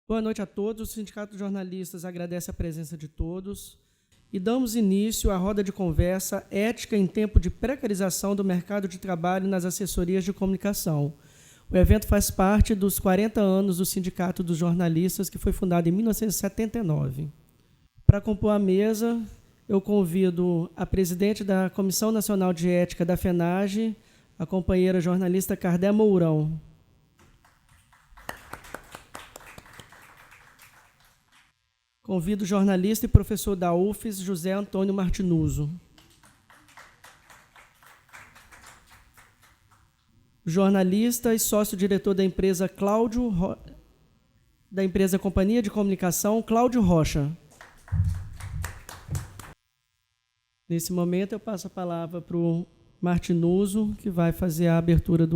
Boa noite a todos. O Sindicato de Jornalistas agradece a presença de todos e damos início à roda de conversa Ética em Tempo de Precarização do Mercado de Trabalho nas Assessorias de Comunicação. O evento faz parte dos 40 anos do Sindicato dos Jornalistas, que foi fundado em 1979. Para compor a mesa, eu convido a presidente da Comissão Nacional de Ética da FENAGE, a companheira jornalista Cardé Mourão. Convido o jornalista e professor da UFES, José Antônio Martinuso. Jornalista e sócio-diretor da empresa Companhia de Comunicação, Cláudio Rocha. Nesse momento, eu passo a palavra para o Martinuso, que vai fazer a abertura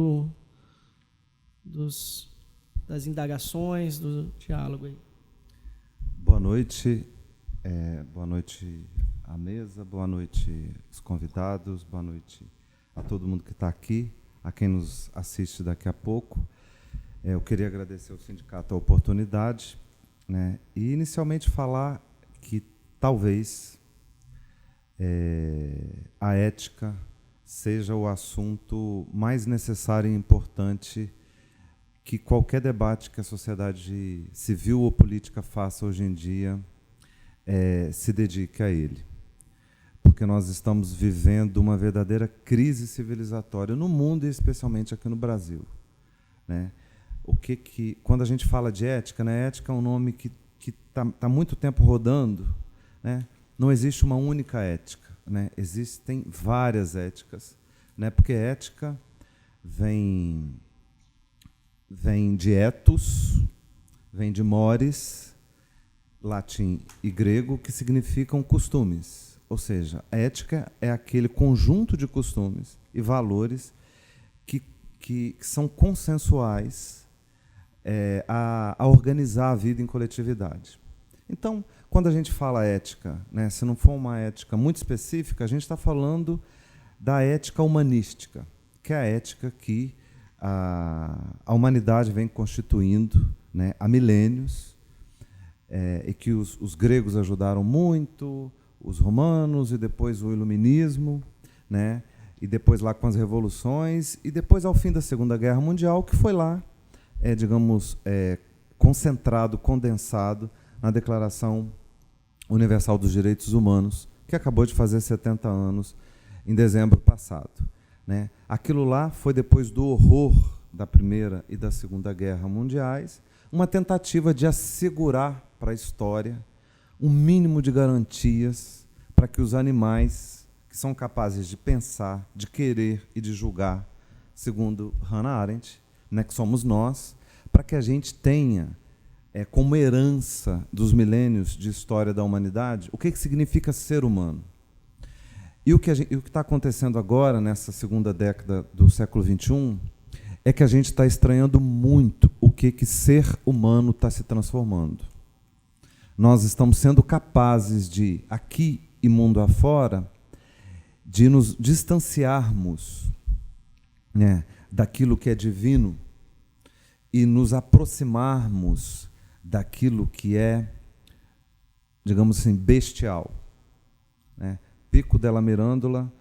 das indagações, do diálogo aí. Boa noite à mesa, boa noite aos convidados, boa noite a todo mundo que está aqui, a quem nos assiste daqui a pouco. Eu queria agradecer ao sindicato a oportunidade, né, e inicialmente falar que talvez a ética seja o assunto mais necessário e importante que qualquer debate que a sociedade civil ou política faça hoje em dia se dedique a ele. Porque nós estamos vivendo uma verdadeira crise civilizatória no mundo e especialmente aqui no Brasil, né? Quando a gente fala de ética, né, ética é um nome que está há muito tempo rodando, né? Não existe uma única ética, né? Existem várias éticas, né? Porque ética vem de ethos, vem de mores, latim e grego, que significam costumes. Ou seja, a ética é aquele conjunto de costumes e valores que são consensuais a organizar a vida em coletividade. Então, quando a gente fala ética, né, se não for uma ética muito específica, a gente está falando da ética humanística, que é a ética que a humanidade vem constituindo, né, há milênios, e que os gregos ajudaram muito, os romanos, e depois o iluminismo, né, e depois lá com as revoluções, e depois ao fim da Segunda Guerra Mundial, que foi lá, concentrado, condensado na Declaração Universal dos Direitos Humanos, que acabou de fazer 70 anos em dezembro passado, né? Aquilo lá foi depois do horror da Primeira e da Segunda Guerra Mundiais, uma tentativa de assegurar para a história um mínimo de garantias para que os animais, que são capazes de pensar, de querer e de julgar, segundo Hannah Arendt, né, que somos nós, para que a gente tenha, como herança dos milênios de história da humanidade, o que significa ser humano. E o que está acontecendo agora, nessa segunda década do século XXI, é que a gente está estranhando muito o que ser humano está se transformando. Nós estamos sendo capazes de, aqui e mundo afora, de nos distanciarmos, né, daquilo que é divino e nos aproximarmos daquilo que é, digamos assim, bestial, né? Pico della Mirandola,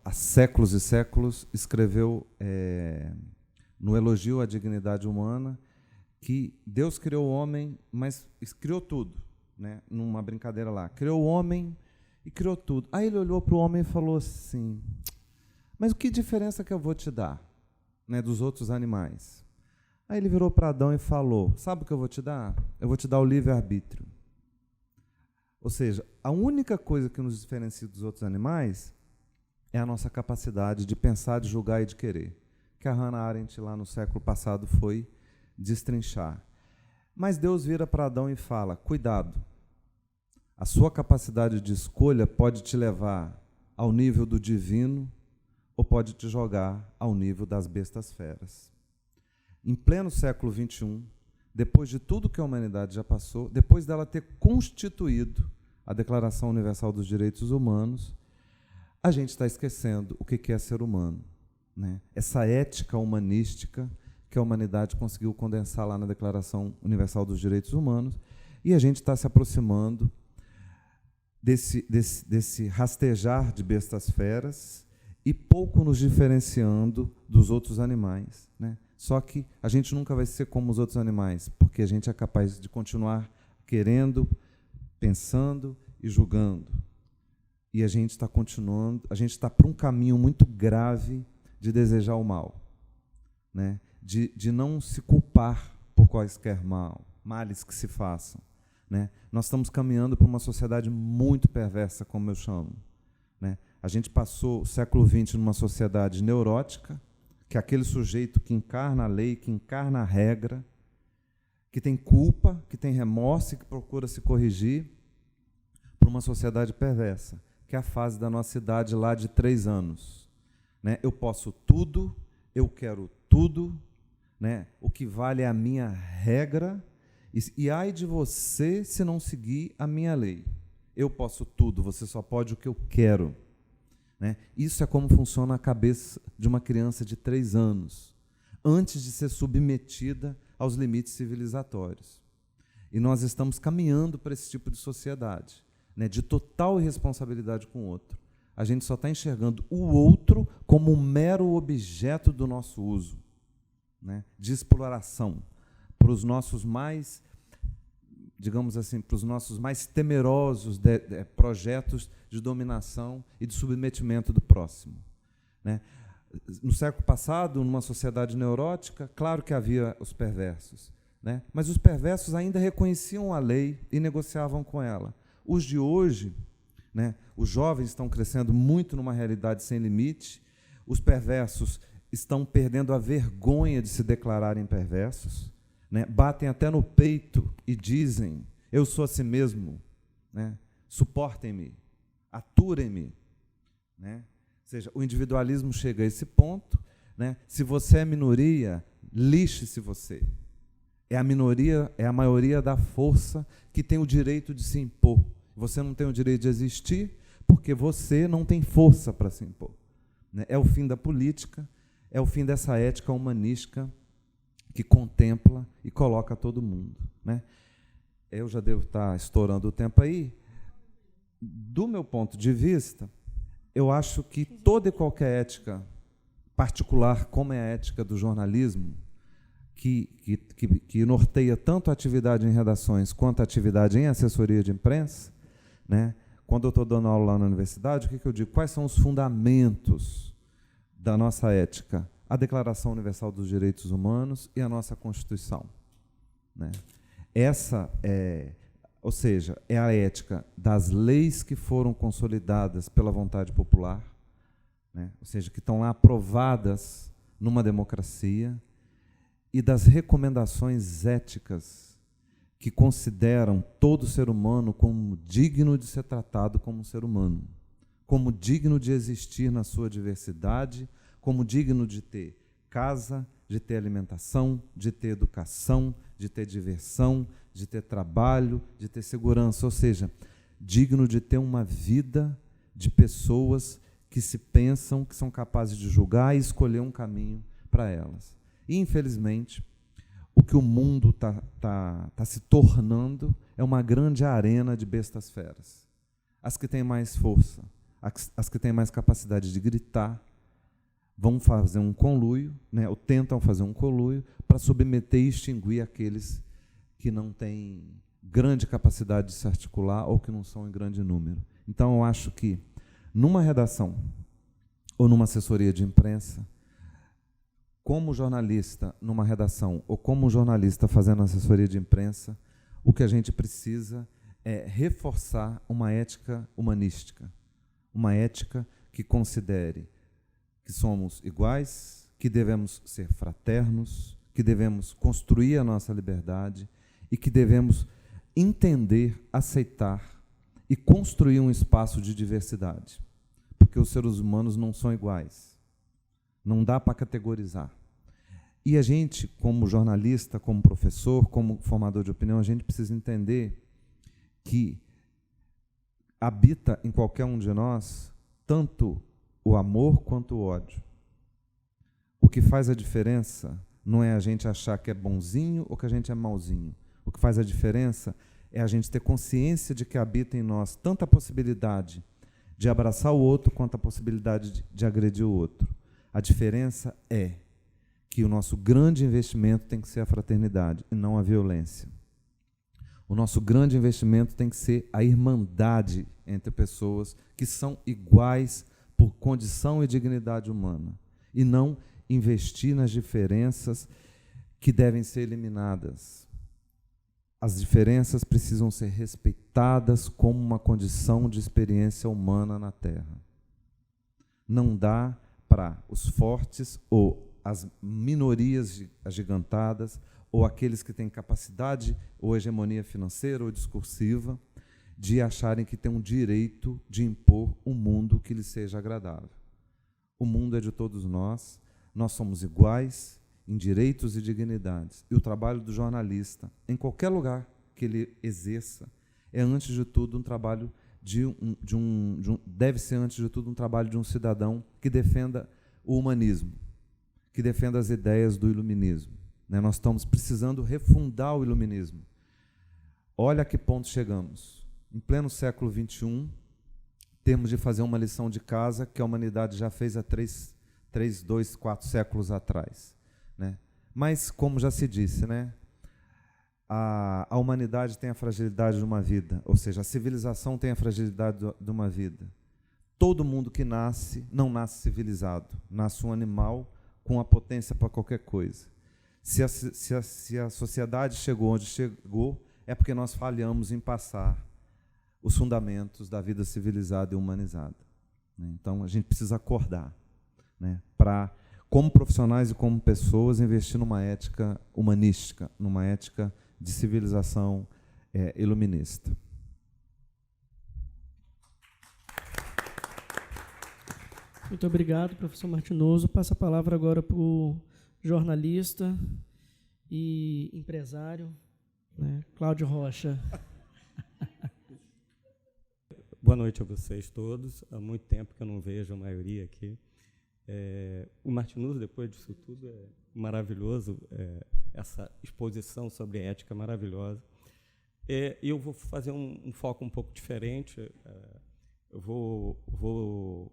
há séculos e séculos, escreveu no Elogio à Dignidade Humana que Deus criou o homem, mas criou tudo, né? Numa brincadeira lá. Criou o homem e criou tudo. Aí ele olhou para o homem e falou assim, mas que diferença que eu vou te dar, né, dos outros animais? Aí ele virou para Adão e falou, sabe o que eu vou te dar? Eu vou te dar o livre-arbítrio. Ou seja, a única coisa que nos diferencia dos outros animais é a nossa capacidade de pensar, de julgar e de querer, que a Hannah Arendt, lá no século passado, foi destrinchar. Mas Deus vira para Adão e fala, cuidado, a sua capacidade de escolha pode te levar ao nível do divino ou pode te jogar ao nível das bestas feras. Em pleno século XXI, depois de tudo que a humanidade já passou, depois dela ter constituído a Declaração Universal dos Direitos Humanos, a gente está esquecendo o que é ser humano, né? Essa ética humanística que a humanidade conseguiu condensar lá na Declaração Universal dos Direitos Humanos, e a gente está se aproximando desse rastejar de bestas feras e pouco nos diferenciando dos outros animais, né? Só que a gente nunca vai ser como os outros animais, porque a gente é capaz de continuar querendo, pensando e julgando. E a gente está continuando, a gente está para um caminho muito grave de desejar o mal, né? De não se culpar por quaisquer males que se façam, né? Nós estamos caminhando para uma sociedade muito perversa, como eu chamo, né? A gente passou o século XX numa sociedade neurótica, que é aquele sujeito que encarna a lei, que encarna a regra, que tem culpa, que tem remorso e que procura se corrigir, para uma sociedade perversa, que é a fase da nossa idade lá de 3 anos. Né? Eu posso tudo, eu quero tudo, né? O que vale é a minha regra, e ai de você se não seguir a minha lei. Eu posso tudo, você só pode o que eu quero. Né? Isso é como funciona a cabeça de uma criança de 3 anos, antes de ser submetida aos limites civilizatórios. E nós estamos caminhando para esse tipo de sociedade, né, de total irresponsabilidade com o outro. A gente só está enxergando o outro como um mero objeto do nosso uso, né, de exploração, para os nossos mais, digamos assim, para os nossos mais temerosos projetos de dominação e de submetimento do próximo. Né? No século passado, numa sociedade neurótica, claro que havia os perversos, né? Mas os perversos ainda reconheciam a lei e negociavam com ela. Os de hoje, né, os jovens estão crescendo muito numa realidade sem limite, os perversos estão perdendo a vergonha de se declararem perversos, né? Batem até no peito e dizem: eu sou assim mesmo, né? Suportem-me, aturem-me. Né? Ou seja, o individualismo chega a esse ponto, né? Se você é minoria, lixe-se você. É a minoria, é a maioria da força que tem o direito de se impor. Você não tem o direito de existir porque você não tem força para se impor. Né? É o fim da política, é o fim dessa ética humanística que contempla e coloca todo mundo. Né? Eu já devo estar estourando o tempo aí. Do meu ponto de vista, eu acho que toda e qualquer ética particular, como é a ética do jornalismo, que norteia tanto a atividade em redações quanto a atividade em assessoria de imprensa, né? Quando eu estou dando aula lá na universidade, o que eu digo? Quais são os fundamentos da nossa ética? A Declaração Universal dos Direitos Humanos e a nossa Constituição. Né? Essa ou seja, é a ética das leis que foram consolidadas pela vontade popular, né? Ou seja, que estão lá aprovadas numa democracia, e das recomendações éticas que consideram todo ser humano como digno de ser tratado como um ser humano, como digno de existir na sua diversidade, como digno de ter casa, de ter alimentação, de ter educação, de ter diversão, de ter trabalho, de ter segurança, ou seja, digno de ter uma vida de pessoas que se pensam, que são capazes de julgar e escolher um caminho para elas. E, infelizmente, o que o mundo tá se tornando é uma grande arena de bestas feras. As que têm mais força, as que têm mais capacidade de gritar, vão fazer um conluio, né, ou tentam fazer um conluio, para submeter e extinguir aqueles que não têm grande capacidade de se articular ou que não são em grande número. Então, eu acho que, numa redação ou numa assessoria de imprensa, como jornalista numa redação ou como jornalista fazendo assessoria de imprensa, o que a gente precisa é reforçar uma ética humanística, uma ética que considere que somos iguais, que devemos ser fraternos, que devemos construir a nossa liberdade e que devemos entender, aceitar e construir um espaço de diversidade, porque os seres humanos não são iguais. Não dá para categorizar. E a gente, como jornalista, como professor, como formador de opinião, a gente precisa entender que habita em qualquer um de nós tanto o amor quanto o ódio. O que faz a diferença não é a gente achar que é bonzinho ou que a gente é malzinho. O que faz a diferença é a gente ter consciência de que habita em nós tanto a possibilidade de abraçar o outro quanto a possibilidade de agredir o outro. A diferença é que o nosso grande investimento tem que ser a fraternidade e não a violência. O nosso grande investimento tem que ser a irmandade entre pessoas que são iguais por condição e dignidade humana, e não investir nas diferenças que devem ser eliminadas. As diferenças precisam ser respeitadas como uma condição de experiência humana na Terra. Não dá para os fortes ou as minorias agigantadas ou aqueles que têm capacidade ou hegemonia financeira ou discursiva de acharem que têm um direito de impor um mundo que lhes seja agradável. O mundo é de todos nós somos iguais em direitos e dignidades. E o trabalho do jornalista, em qualquer lugar que ele exerça, é, antes de tudo, um trabalho deve ser, antes de tudo, um trabalho de um cidadão que defenda o humanismo, que defenda as ideias do iluminismo. Nós estamos precisando refundar o iluminismo. Olha a que ponto chegamos. Em pleno século XXI, temos de fazer uma lição de casa que a humanidade já fez há 4 séculos atrás. Mas, como já se disse, a humanidade tem a fragilidade de uma vida, ou seja, a civilização tem a fragilidade de uma vida. Todo mundo que nasce, não nasce civilizado, nasce um animal com a potência para qualquer coisa. Se a sociedade chegou onde chegou, é porque nós falhamos em passar os fundamentos da vida civilizada e humanizada. Então, a gente precisa acordar, para, como profissionais e como pessoas, investir numa ética humanística, numa ética de civilização iluminista. Muito obrigado, professor Martinoso. Passo a palavra agora para o jornalista e empresário, Cláudio Rocha. Boa noite a vocês todos. Há muito tempo que eu não vejo a maioria aqui. O Martinoso, depois disso tudo, é maravilhoso, essa exposição sobre ética maravilhosa. Eu vou fazer um foco um pouco diferente. Eu vou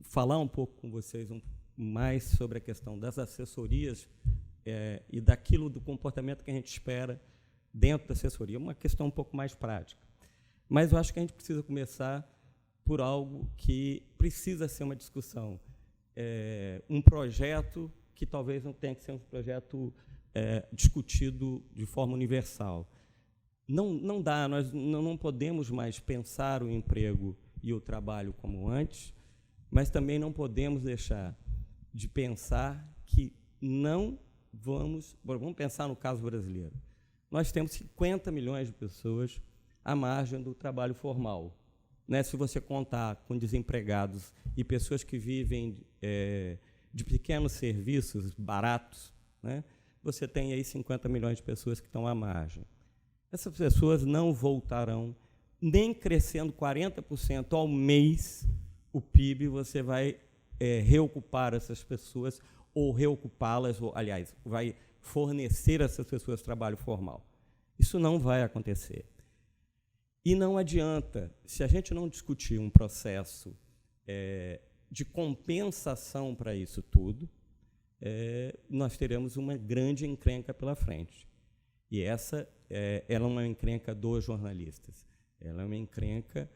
falar um pouco com vocês mais sobre a questão das assessorias e daquilo do comportamento que a gente espera dentro da assessoria. Uma questão um pouco mais prática. Mas eu acho que a gente precisa começar por algo que precisa ser uma discussão. Um projeto que talvez não tenha que ser um projeto discutido de forma universal. Não dá, nós não podemos mais pensar o emprego e o trabalho como antes, mas também não podemos deixar de pensar que vamos pensar no caso brasileiro. Nós temos 50 milhões de pessoas à margem do trabalho formal. Se você contar com desempregados e pessoas que vivem de pequenos serviços baratos, você tem aí 50 milhões de pessoas que estão à margem. Essas pessoas não voltarão, nem crescendo 40% ao mês o PIB, você vai reocupar essas pessoas ou reocupá-las, ou, aliás, vai fornecer a essas pessoas trabalho formal. Isso não vai acontecer. E não adianta, se a gente não discutir um processo de compensação para isso tudo, nós teremos uma grande encrenca pela frente. E essa ela é uma encrenca dos jornalistas, ela é uma encrenca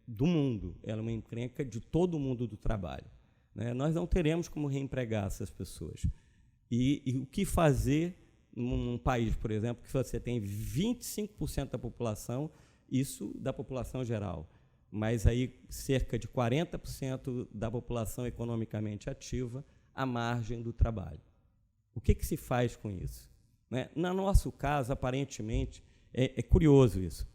do mundo, ela é uma encrenca de todo o mundo do trabalho. Nós não teremos como reempregar essas pessoas. E o que fazer num país, por exemplo, que você tem 25% da população, isso da população geral, mas aí cerca de 40% da população economicamente ativa à margem do trabalho. O que se faz com isso? No nosso caso, aparentemente, é curioso isso.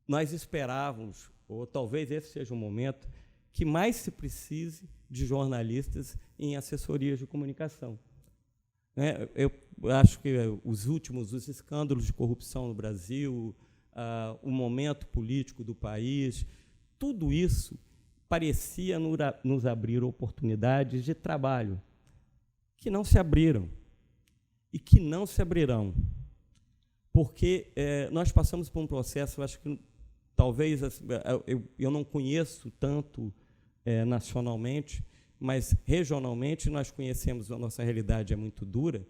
Nós esperávamos, ou talvez esse seja o momento, que mais se precise de jornalistas em assessorias de comunicação. Eu acho que os escândalos de corrupção no Brasil, o momento político do país, tudo isso parecia nos abrir oportunidades de trabalho que não se abriram e que não se abrirão. Porque nós passamos por um processo, eu acho que talvez eu não conheço tanto nacionalmente, mas regionalmente nós conhecemos, a nossa realidade é muito dura,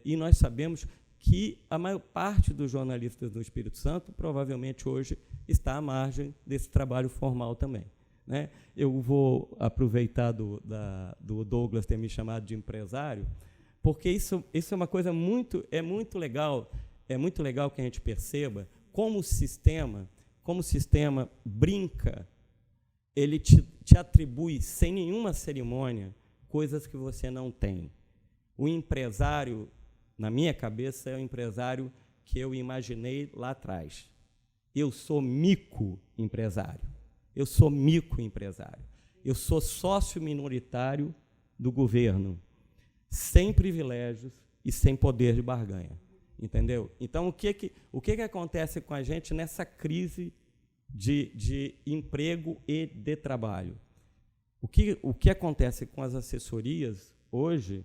e nós sabemos que a maior parte dos jornalistas do Espírito Santo provavelmente hoje está à margem desse trabalho formal também, né? Eu vou aproveitar do Douglas ter me chamado de empresário, porque isso é uma coisa muito legal, é muito legal que a gente perceba como o sistema brinca, ele te atribui, sem nenhuma cerimônia, coisas que você não tem. O empresário, na minha cabeça, é o empresário que eu imaginei lá atrás. Eu sou microempresário. Eu sou microempresário. Eu sou sócio minoritário do governo, sem privilégios e sem poder de barganha. Entendeu? Então, o que acontece com a gente nessa crise de emprego e de trabalho? O que acontece com as assessorias hoje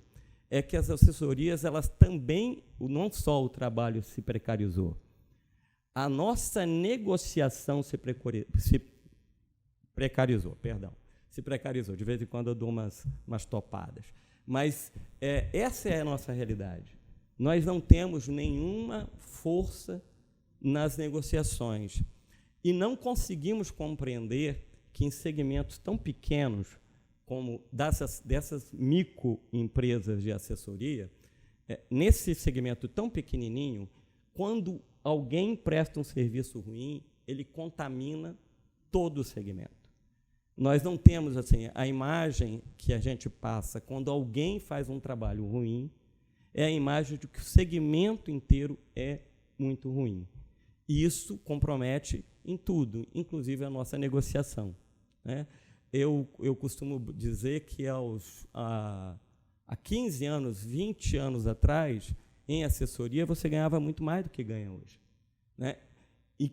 é que as assessorias, elas também, não só o trabalho se precarizou, a nossa negociação se precarizou. De vez em quando eu dou umas topadas. Mas essa é a nossa realidade. Nós não temos nenhuma força nas negociações e não conseguimos compreender que em segmentos tão pequenos como dessas microempresas de assessoria, nesse segmento tão pequenininho, quando alguém presta um serviço ruim, ele contamina todo o segmento. Nós não temos assim, a imagem que a gente passa quando alguém faz um trabalho ruim, é a imagem de que o segmento inteiro é muito ruim. E isso compromete em tudo, inclusive a nossa negociação, né? Eu costumo dizer que há 15 anos, 20 anos atrás, em assessoria, você ganhava muito mais do que ganha hoje, né? E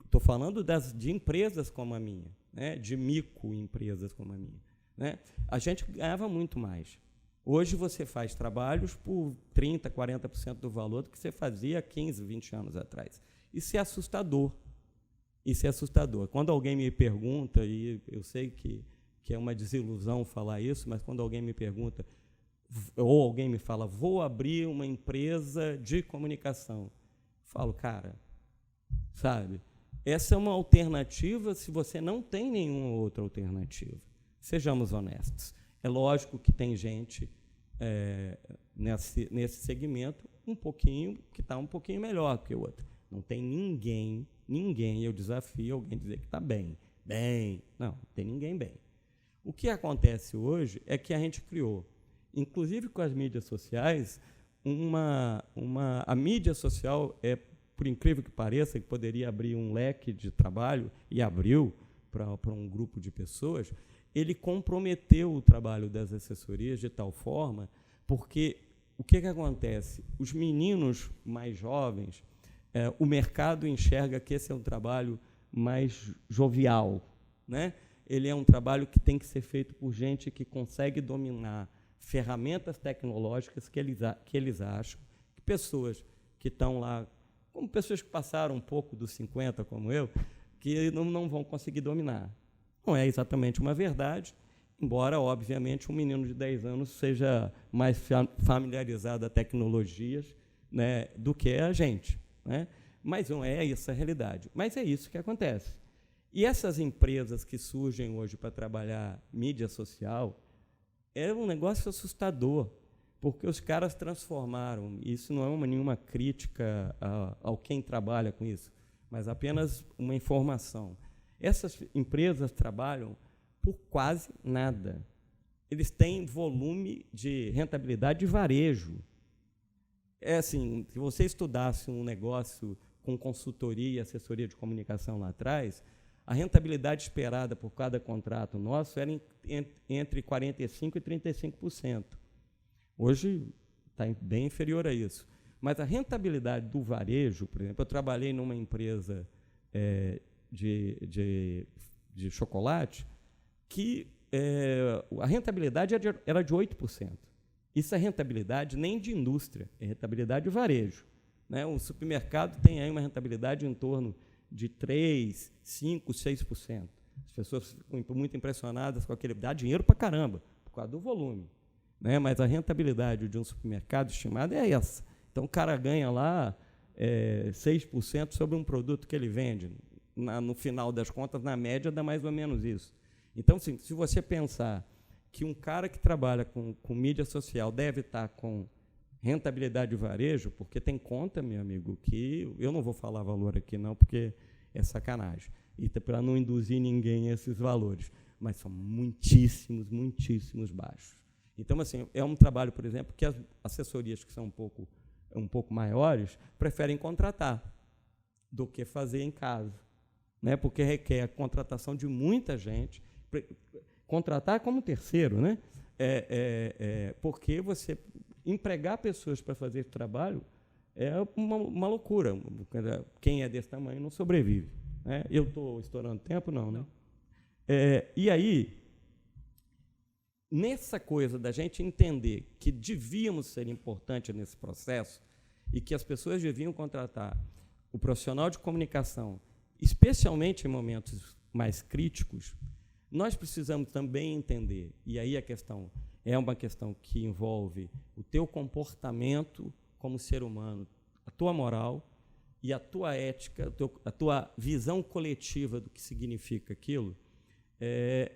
estou falando de empresas como a minha, né? De microempresas como a minha, né? A gente ganhava muito mais. Hoje você faz trabalhos por 30%, 40% do valor do que você fazia há 15, 20 anos atrás. Isso é assustador. Isso é assustador. Quando alguém me pergunta, e eu sei que é uma desilusão falar isso, mas quando alguém me pergunta, ou alguém me fala, vou abrir uma empresa de comunicação, falo, cara, sabe, essa é uma alternativa se você não tem nenhuma outra alternativa. Sejamos honestos. É lógico que tem gente nesse segmento que está um pouquinho melhor que o outro. Não tem ninguém, eu desafio alguém a dizer que está bem. Não tem ninguém bem. O que acontece hoje é que a gente criou, inclusive com as mídias sociais, a mídia social, por incrível que pareça, que poderia abrir um leque de trabalho, e abriu para um grupo de pessoas, ele comprometeu o trabalho das assessorias de tal forma, porque o que acontece? Os meninos mais jovens, o mercado enxerga que esse é um trabalho mais jovial, né? Ele é um trabalho que tem que ser feito por gente que consegue dominar ferramentas tecnológicas que eles acham que pessoas que estão lá, como pessoas que passaram um pouco dos 50, como eu, que não vão conseguir dominar. Não é exatamente uma verdade, embora, obviamente, um menino de 10 anos seja mais familiarizado a tecnologias, né, do que a gente, né? Mas não é essa a realidade. Mas é isso que acontece. E essas empresas que surgem hoje para trabalhar mídia social é um negócio assustador, porque os caras transformaram, isso não é nenhuma crítica ao quem trabalha com isso, mas apenas uma informação. Essas empresas trabalham por quase nada. Eles têm volume de rentabilidade de varejo. É assim, se você estudasse um negócio com consultoria e assessoria de comunicação lá atrás, a rentabilidade esperada por cada contrato nosso era entre 45% e 35%. Hoje está bem inferior a isso. Mas a rentabilidade do varejo, por exemplo, eu trabalhei numa empresa de chocolate que a rentabilidade era de 8%. Isso é rentabilidade nem de indústria, é rentabilidade de varejo. Né? Um supermercado tem aí uma rentabilidade em torno de 3%, 5%, 6%. As pessoas ficam muito impressionadas com aquele. Dá dinheiro para caramba, por causa do volume. Né? Mas a rentabilidade de um supermercado estimada é essa. Então, o cara ganha lá 6% sobre um produto que ele vende. No final das contas, na média, dá mais ou menos isso. Então, assim, se você pensar que um cara que trabalha com mídia social deve estar com rentabilidade de varejo, porque tem conta, meu amigo, que eu não vou falar valor aqui não, porque é sacanagem, e para não induzir ninguém a esses valores, mas são muitíssimos, muitíssimos baixos. Então, assim, é um trabalho, por exemplo, que as assessorias que são um pouco maiores preferem contratar do que fazer em casa, né? Porque requer a contratação de muita gente, contratar como terceiro, né? Porque você empregar pessoas para fazer esse trabalho é uma loucura. Quem é desse tamanho não sobrevive. Né? Eu estou estourando tempo? Não, né? E aí, nessa coisa da gente entender que devíamos ser importantes nesse processo e que as pessoas deviam contratar o profissional de comunicação, especialmente em momentos mais críticos, nós precisamos também entender, e aí a questão é uma questão que envolve o teu comportamento como ser humano, a tua moral e a tua ética, a tua visão coletiva do que significa aquilo.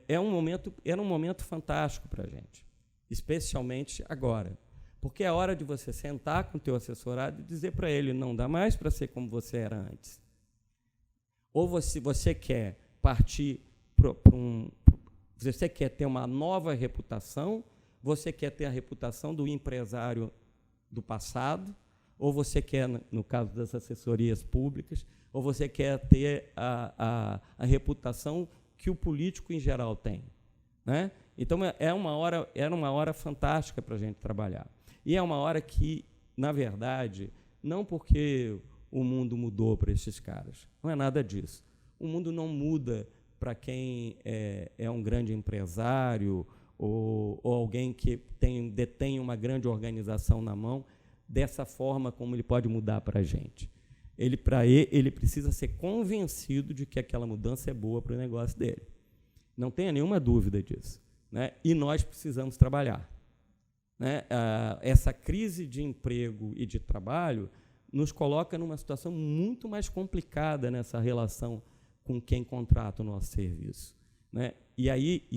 Era um momento fantástico para a gente, especialmente agora, porque é hora de você sentar com o teu assessorado e dizer para ele, não dá mais para ser como você era antes. Ou você quer partir você quer ter uma nova reputação, você quer ter a reputação do empresário do passado, ou você quer, no caso das assessorias públicas, ou você quer ter a reputação que o político em geral tem. Né? Então, era uma hora fantástica para a gente trabalhar. E é uma hora que, na verdade, não porque o mundo mudou para esses caras, não é nada disso. O mundo não muda para quem é um grande empresário ou alguém que detém uma grande organização na mão, dessa forma como ele pode mudar para a gente. Ele precisa ser convencido de que aquela mudança é boa para o negócio dele. Não tenha nenhuma dúvida disso. Né? E nós precisamos trabalhar. Né? Essa crise de emprego e de trabalho nos coloca numa situação muito mais complicada nessa relação com quem contrata o nosso serviço. Né? E aí,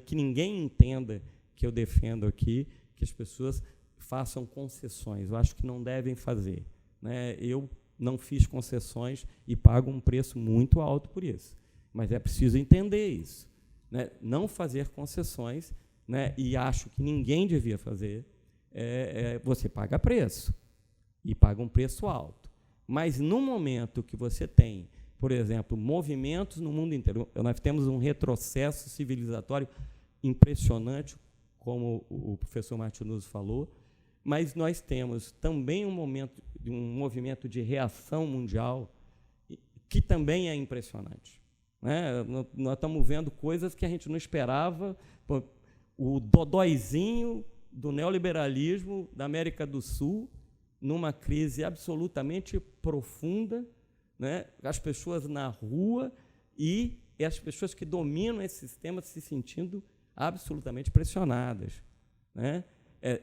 que ninguém entenda que eu defendo aqui que as pessoas façam concessões. Eu acho que não devem fazer. Né? Eu não fiz concessões e pago um preço muito alto por isso. Mas é preciso entender isso. Né? Não fazer concessões, né? E acho que ninguém devia fazer, você paga preço, e paga um preço alto. Mas, no momento que você tem, por exemplo, movimentos no mundo inteiro, nós temos um retrocesso civilizatório impressionante, como o professor Martinuzzo falou, mas nós temos também um movimento de reação mundial que também é impressionante. Né? Nós estamos vendo coisas que a gente não esperava. O dodóizinho do neoliberalismo da América do Sul, numa crise absolutamente profunda, né? As pessoas na rua e as pessoas que dominam esse sistema se sentindo absolutamente pressionadas, né?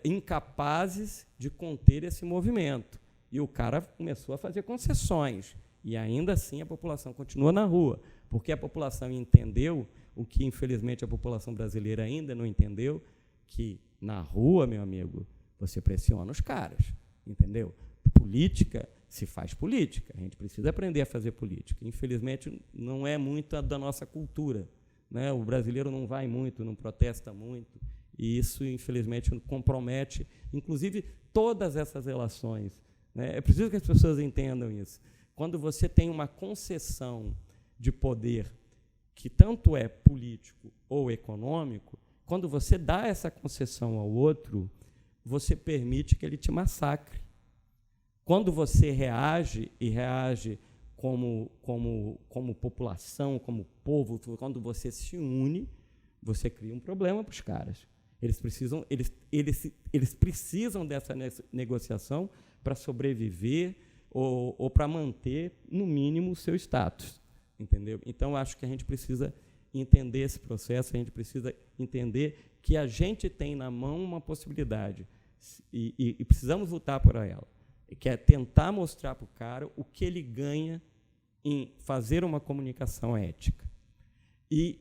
Incapazes de conter esse movimento. E o cara começou a fazer concessões, e ainda assim a população continua na rua, porque a população entendeu o que, infelizmente, a população brasileira ainda não entendeu, que na rua, meu amigo, você pressiona os caras, entendeu? Política, se faz política, a gente precisa aprender a fazer política. Infelizmente, não é muito da nossa cultura. Né? O brasileiro não vai muito, não protesta muito, e isso, infelizmente, compromete, inclusive, todas essas relações. Né? É preciso que as pessoas entendam isso. Quando você tem uma concessão de poder que tanto é político ou econômico, quando você dá essa concessão ao outro, você permite que ele te massacre. Quando você reage, e reage como população, como povo, quando você se une, você cria um problema para os caras. Eles precisam dessa negociação para sobreviver ou para manter, no mínimo, o seu status. Entendeu? Então, acho que a gente precisa entender esse processo, a gente precisa entender que a gente tem na mão uma possibilidade e precisamos lutar por ela, que é tentar mostrar para o cara o que ele ganha em fazer uma comunicação ética e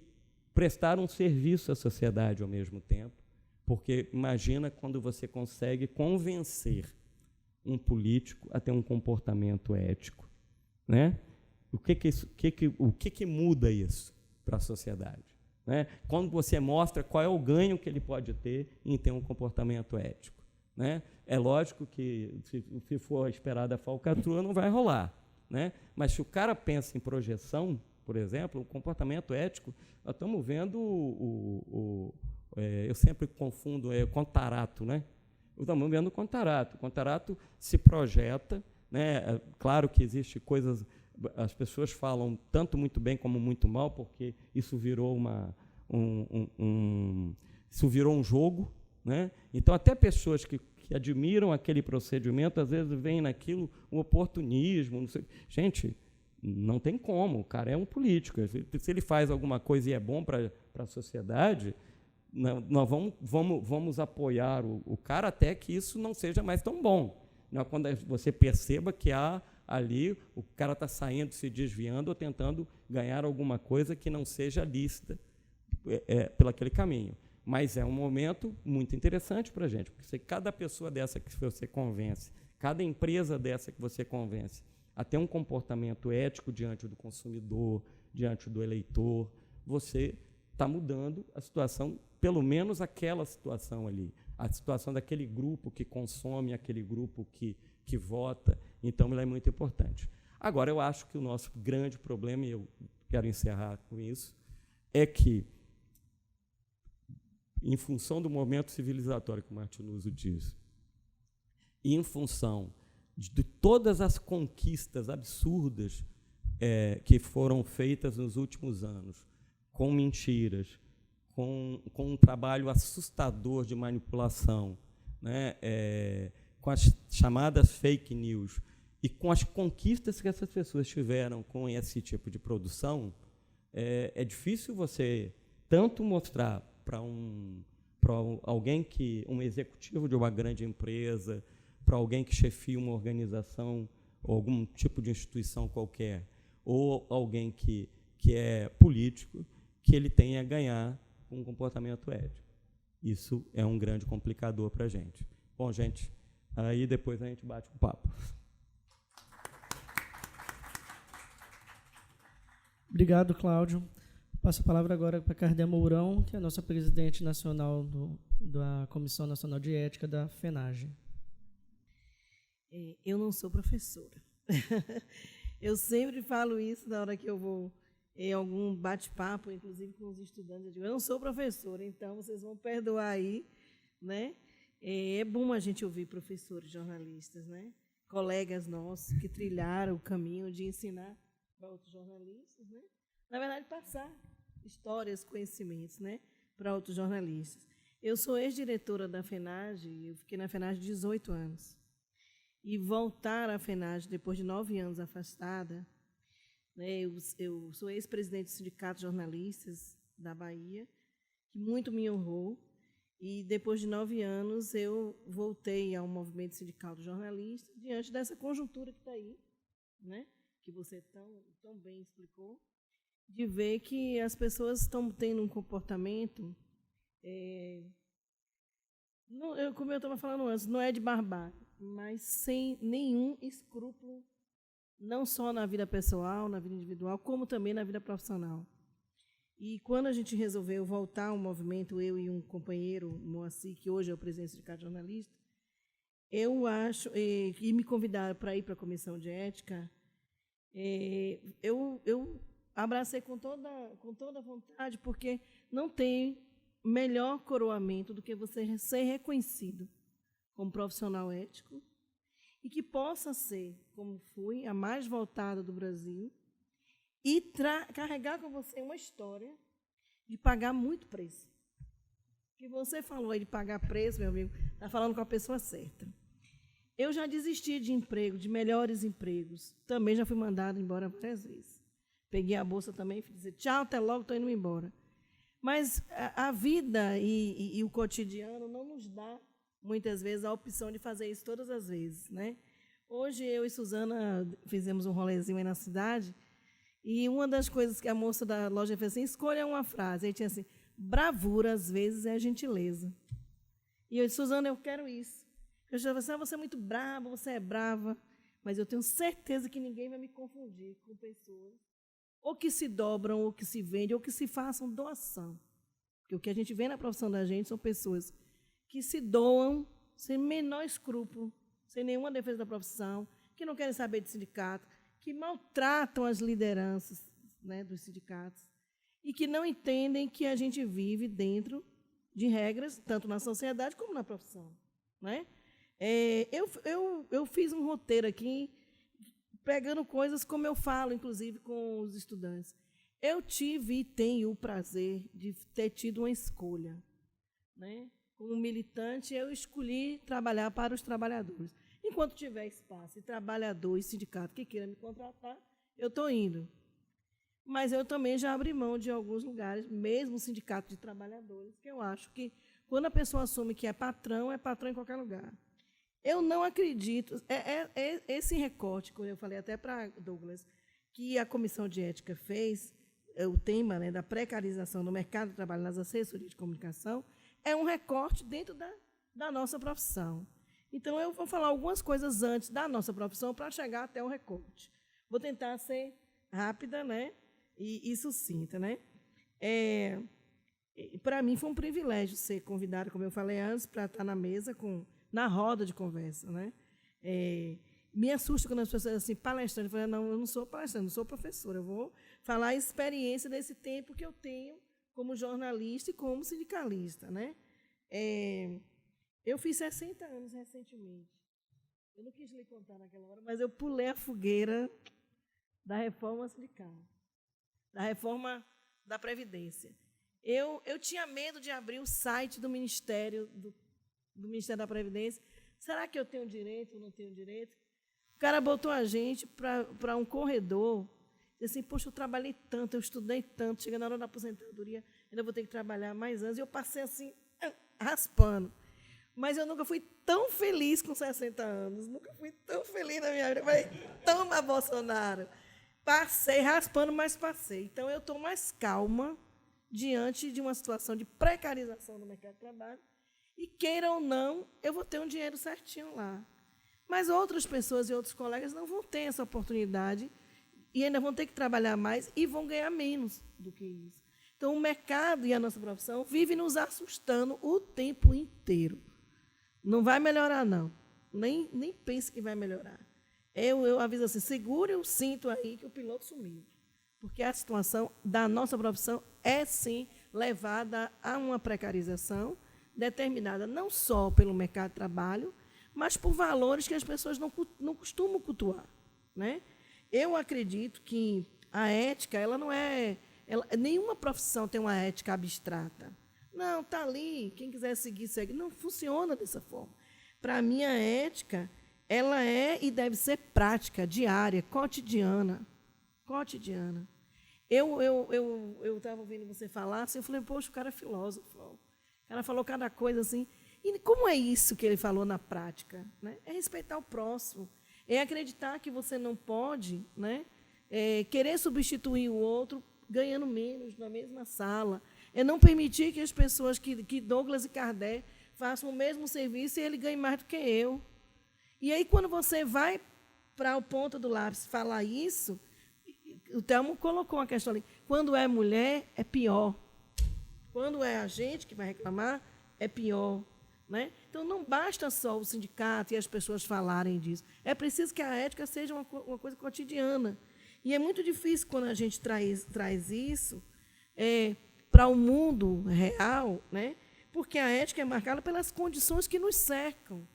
prestar um serviço à sociedade ao mesmo tempo, porque imagina quando você consegue convencer um político a ter um comportamento ético, né? O que muda isso para a sociedade? Né? Quando você mostra qual é o ganho que ele pode ter em ter um comportamento ético. Né? É lógico que, se for esperada a falcatrua, não vai rolar. Né? Mas se o cara pensa em projeção, por exemplo, o comportamento ético, nós estamos vendo eu sempre confundo Contarato, né? Estamos vendo o Contarato. O Contarato se projeta, né? Claro que existe coisas, as pessoas falam tanto muito bem como muito mal, porque isso virou isso virou um jogo, né? Então até pessoas que admiram aquele procedimento, às vezes veem naquilo um oportunismo, não sei. Gente, não tem como, o cara é um político. Se ele faz alguma coisa e é bom para a sociedade, nós vamos apoiar o cara até que isso não seja mais tão bom. Não, quando você perceba que ali o cara está saindo, se desviando ou tentando ganhar alguma coisa que não seja lícita pelo aquele caminho. Mas é um momento muito interessante para a gente, porque se cada pessoa dessa que você convence, cada empresa dessa que você convence a ter um comportamento ético diante do consumidor, diante do eleitor, você está mudando a situação, pelo menos aquela situação ali, a situação daquele grupo que consome, aquele grupo que vota. Então, ela é muito importante. Agora, eu acho que o nosso grande problema, e eu quero encerrar com isso, é que, em função do momento civilizatório que o Martinuzzo diz, e em função de todas as conquistas absurdas que foram feitas nos últimos anos, com mentiras, com um trabalho assustador de manipulação, né, com as chamadas fake news, e com as conquistas que essas pessoas tiveram com esse tipo de produção, é difícil você tanto mostrar para alguém um executivo de uma grande empresa, para alguém que chefia uma organização, ou algum tipo de instituição qualquer, ou alguém que é político, que ele tenha a ganhar com um comportamento ético. Isso é um grande complicador para a gente. Bom, gente, aí depois a gente bate o papo. Obrigado, Cláudio. Passo a palavra agora para Cardé Mourão, que é a nossa presidente nacional da Comissão Nacional de Ética da FENAGE. Eu não sou professora. Eu sempre falo isso na hora que eu vou em algum bate-papo, inclusive com os estudantes. Eu digo, eu não sou professora, então vocês vão perdoar aí. Né? É bom a gente ouvir professores, jornalistas, né? Colegas nossos que trilharam o caminho de ensinar para outros jornalistas, né? Na verdade, passar histórias, conhecimentos, né, para outros jornalistas. Eu sou ex-diretora da FENAGE, eu fiquei na FENAGE 18 anos. E voltar à FENAGE depois de 9 anos afastada, né, eu sou ex-presidente do Sindicato de Jornalistas da Bahia, que muito me honrou, e depois de 9 anos eu voltei ao movimento sindical dos jornalistas, diante dessa conjuntura que está aí, né, que você tão bem explicou, de ver que as pessoas estão tendo um comportamento, como eu estava falando antes, não é de barbárie, mas sem nenhum escrúpulo, não só na vida pessoal, na vida individual, como também na vida profissional. E quando a gente resolveu voltar ao movimento, eu e um companheiro, Moacir, que hoje é o presidente do Sindicato de Jornalistas, eu acho, e me convidaram para ir para a Comissão de Ética, eu abracei com toda vontade, porque não tem melhor coroamento do que você ser reconhecido como profissional ético e que possa ser, como fui, a mais votada do Brasil e carregar com você uma história de pagar muito preço. que você falou aí de pagar preço, meu amigo, está falando com a pessoa certa. Eu já desisti de emprego, de melhores empregos. Também já fui mandada embora várias vezes. Peguei a bolsa também e disse, tchau, até logo, estou indo embora. Mas a vida e o cotidiano não nos dá, muitas vezes, a opção de fazer isso todas as vezes, né? Hoje, eu e Suzana fizemos um rolezinho aí na cidade, e uma das coisas que a moça da loja fez assim, escolha uma frase. Aí tinha assim, bravura, às vezes, é gentileza. E eu disse, Suzana, eu quero isso. Eu já falei, você é muito brava, você é brava, mas eu tenho certeza que ninguém vai me confundir com pessoas ou que se dobram, ou que se vendem, ou que se façam doação. Porque o que a gente vê na profissão da gente são pessoas que se doam sem menor escrúpulo, sem nenhuma defesa da profissão, que não querem saber de sindicato, que maltratam as lideranças, né, dos sindicatos e que não entendem que a gente vive dentro de regras, tanto na sociedade como na profissão, né? Eu fiz um roteiro aqui, pegando coisas como eu falo, inclusive, com os estudantes. Eu tive e tenho o prazer de ter tido uma escolha, né? Como militante, eu escolhi trabalhar para os trabalhadores. Enquanto tiver espaço e trabalhador e sindicato que queira me contratar, eu estou indo. Mas eu também já abri mão de alguns lugares, mesmo sindicato de trabalhadores, que eu acho que, quando a pessoa assume que é patrão em qualquer lugar. Eu não acredito. Esse recorte, que eu falei até para Douglas, que a Comissão de Ética fez, o tema, né, da precarização do mercado de trabalho nas assessorias de comunicação, é um recorte dentro da nossa profissão. Então, eu vou falar algumas coisas antes da nossa profissão para chegar até o recorte. Vou tentar ser rápida, né, e sucinta. Né? Para mim, foi um privilégio ser convidada, como eu falei antes, para estar na mesa na roda de conversa. Né? Me assusta quando as pessoas dizem assim, palestrante. Eu falei, não, eu não sou palestrante, não sou professora. Eu vou falar a experiência desse tempo que eu tenho como jornalista e como sindicalista. Né? Eu fiz 60 anos recentemente. Eu não quis lhe contar naquela hora, mas eu pulei a fogueira da reforma sindical, da reforma da Previdência. Eu tinha medo de abrir o site do Ministério da Previdência. Será que eu tenho direito ou não tenho direito? O cara botou a gente para um corredor. Disse assim, poxa, eu trabalhei tanto, eu estudei tanto, chega na hora da aposentadoria, ainda vou ter que trabalhar mais anos. E eu passei assim, raspando. Mas eu nunca fui tão feliz com 60 anos. Nunca fui tão feliz na minha vida. Eu falei, toma, Bolsonaro. Passei raspando, mas passei. Então, eu estou mais calma diante de uma situação de precarização do mercado de trabalho. E, queira ou não, eu vou ter um dinheiro certinho lá. Mas outras pessoas e outros colegas não vão ter essa oportunidade e ainda vão ter que trabalhar mais e vão ganhar menos do que isso. Então, o mercado e a nossa profissão vivem nos assustando o tempo inteiro. Não vai melhorar, não. Nem pense que vai melhorar. Eu aviso assim, segure o cinto aí que o piloto sumiu. Porque a situação da nossa profissão é, sim, levada a uma precarização determinada não só pelo mercado de trabalho, mas por valores que as pessoas não costumam cultuar. Né? Eu acredito que a ética, ela não é... nenhuma profissão tem uma ética abstrata. Não, está ali, quem quiser seguir, segue. Não funciona dessa forma. Para mim, a ética, ela é e deve ser prática, diária, cotidiana. Cotidiana. Eu estava ouvindo você falar, assim, eu falei, poxa, o cara é filósofo. O cara falou cada coisa assim. E como é isso que ele falou na prática? Né? É respeitar o próximo. É acreditar que você não pode, né, querer substituir o outro ganhando menos na mesma sala. É não permitir que as pessoas, que Douglas e Kardec, façam o mesmo serviço e ele ganhe mais do que eu. E aí, quando você vai para o ponto do lápis falar isso, o Thelmo colocou uma questão ali. Quando é mulher, é pior. Quando é a gente que vai reclamar, é pior. Né? Então, não basta só o sindicato e as pessoas falarem disso. É preciso que a ética seja uma coisa cotidiana. E é muito difícil quando a gente traz isso para o mundo real, né? Porque a ética é marcada pelas condições que nos cercam,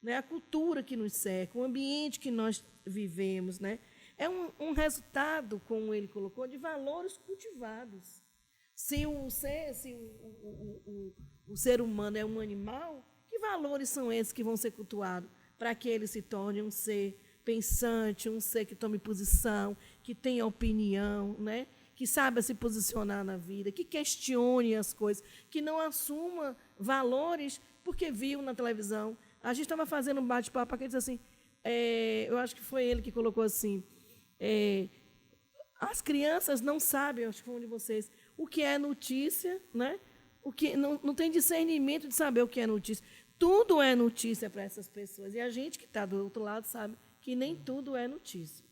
né? A cultura que nos cerca, o ambiente que nós vivemos. Né? É um resultado, como ele colocou, de valores cultivados. Se o ser humano é um animal, que valores são esses que vão ser cultuados para que ele se torne um ser pensante, um ser que tome posição, que tenha opinião, né? Que saiba se posicionar na vida, que questione as coisas, que não assuma valores porque viu na televisão. A gente estava fazendo um bate-papo, que disse assim, eu acho que foi ele que colocou assim, as crianças não sabem, acho que foi um de vocês, o que é notícia, né? O que não tem discernimento de saber o que é notícia. Tudo é notícia para essas pessoas. E a gente que está do outro lado sabe que nem tudo é notícia.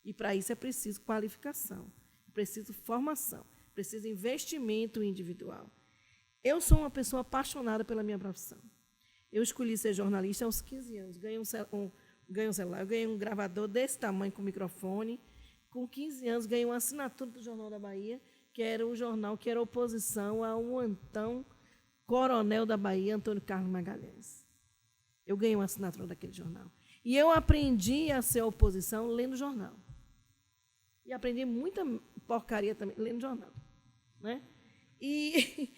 E para isso é preciso qualificação, é preciso formação, é preciso investimento individual. Eu sou uma pessoa apaixonada pela minha profissão. Eu escolhi ser jornalista aos 15 anos. Ganhei um celular, eu ganhei um gravador desse tamanho com microfone. Com 15 anos, ganhei uma assinatura do Jornal da Bahia, que era um jornal que era oposição ao então coronel da Bahia, Antônio Carlos Magalhães. Eu ganhei uma assinatura daquele jornal. E eu aprendi a ser oposição lendo jornal. E aprendi muita porcaria também lendo jornal. Né? E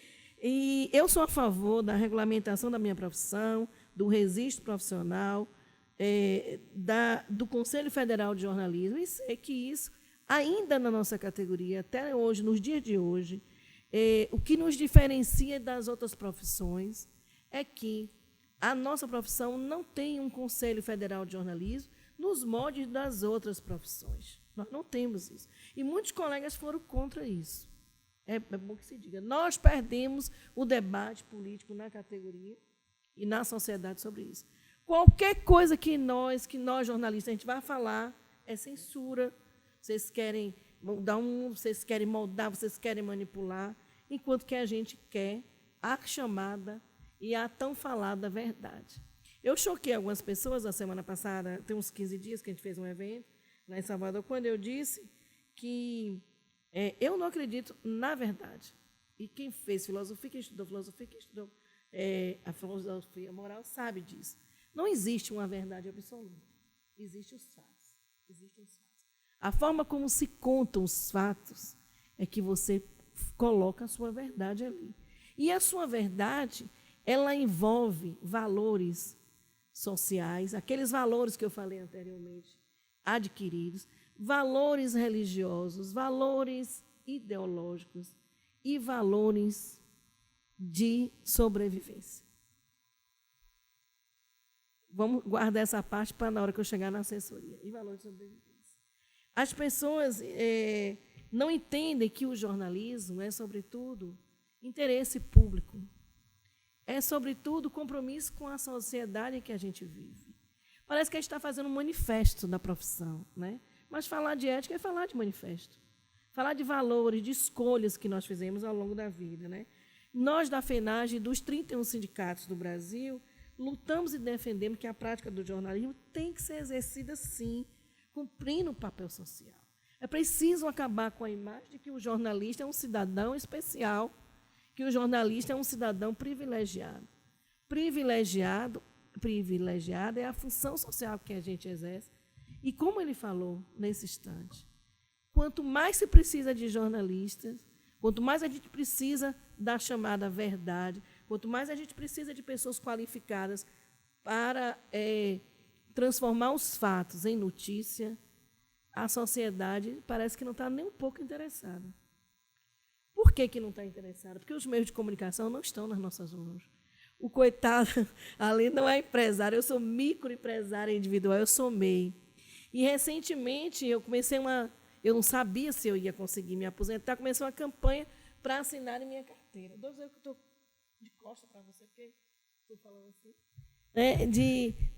eu sou a favor da regulamentação da minha profissão, do registro profissional, do Conselho Federal de Jornalismo, e sei que isso, ainda na nossa categoria, até hoje, nos dias de hoje, o que nos diferencia das outras profissões é que a nossa profissão não tem um Conselho Federal de Jornalismo nos moldes das outras profissões. Nós não temos isso. E muitos colegas foram contra isso. É bom que se diga. Nós perdemos o debate político na categoria e na sociedade sobre isso. Qualquer coisa que nós jornalistas, a gente vai falar, é censura. Vocês querem mudar o mundo, vocês querem moldar, vocês querem manipular, enquanto que a gente quer a chamada e a tão falada verdade. Eu choquei algumas pessoas na semana passada, tem uns 15 dias que a gente fez um evento lá em Salvador, quando eu disse que eu não acredito na verdade. E quem fez filosofia, quem estudou a filosofia moral, sabe disso. Não existe uma verdade absoluta. Existem os fatos. A forma como se contam os fatos é que você coloca a sua verdade ali. E a sua verdade, ela envolve valores sociais, aqueles valores que eu falei anteriormente, adquiridos, valores religiosos, valores ideológicos e valores de sobrevivência. Vamos guardar essa parte para na hora que eu chegar na assessoria. E valores de sobrevivência. As pessoas não entendem que o jornalismo é, sobretudo, interesse público. É, sobretudo, compromisso com a sociedade em que a gente vive. Parece que a gente está fazendo um manifesto da profissão, né? Mas falar de ética é falar de manifesto. Falar de valores, de escolhas que nós fizemos ao longo da vida, né? Nós, da FENAGE, dos 31 sindicatos do Brasil, lutamos e defendemos que a prática do jornalismo tem que ser exercida, sim, cumprindo o papel social. É preciso acabar com a imagem de que o jornalista é um cidadão especial, que o jornalista é um cidadão privilegiado. Privilegiado é a função social que a gente exerce. E como ele falou nesse instante, quanto mais se precisa de jornalistas, quanto mais a gente precisa da chamada verdade, quanto mais a gente precisa de pessoas qualificadas para transformar os fatos em notícia, a sociedade parece que não está nem um pouco interessada. Por que não está interessada? Porque os meios de comunicação não estão nas nossas mãos. O coitado ali não é empresário, eu sou microempresária individual, eu sou MEI. E, recentemente, eu não sabia se eu ia conseguir me aposentar, comecei uma campanha para assinar minha carteira. Eu estou de costas para você, porque estou falando assim.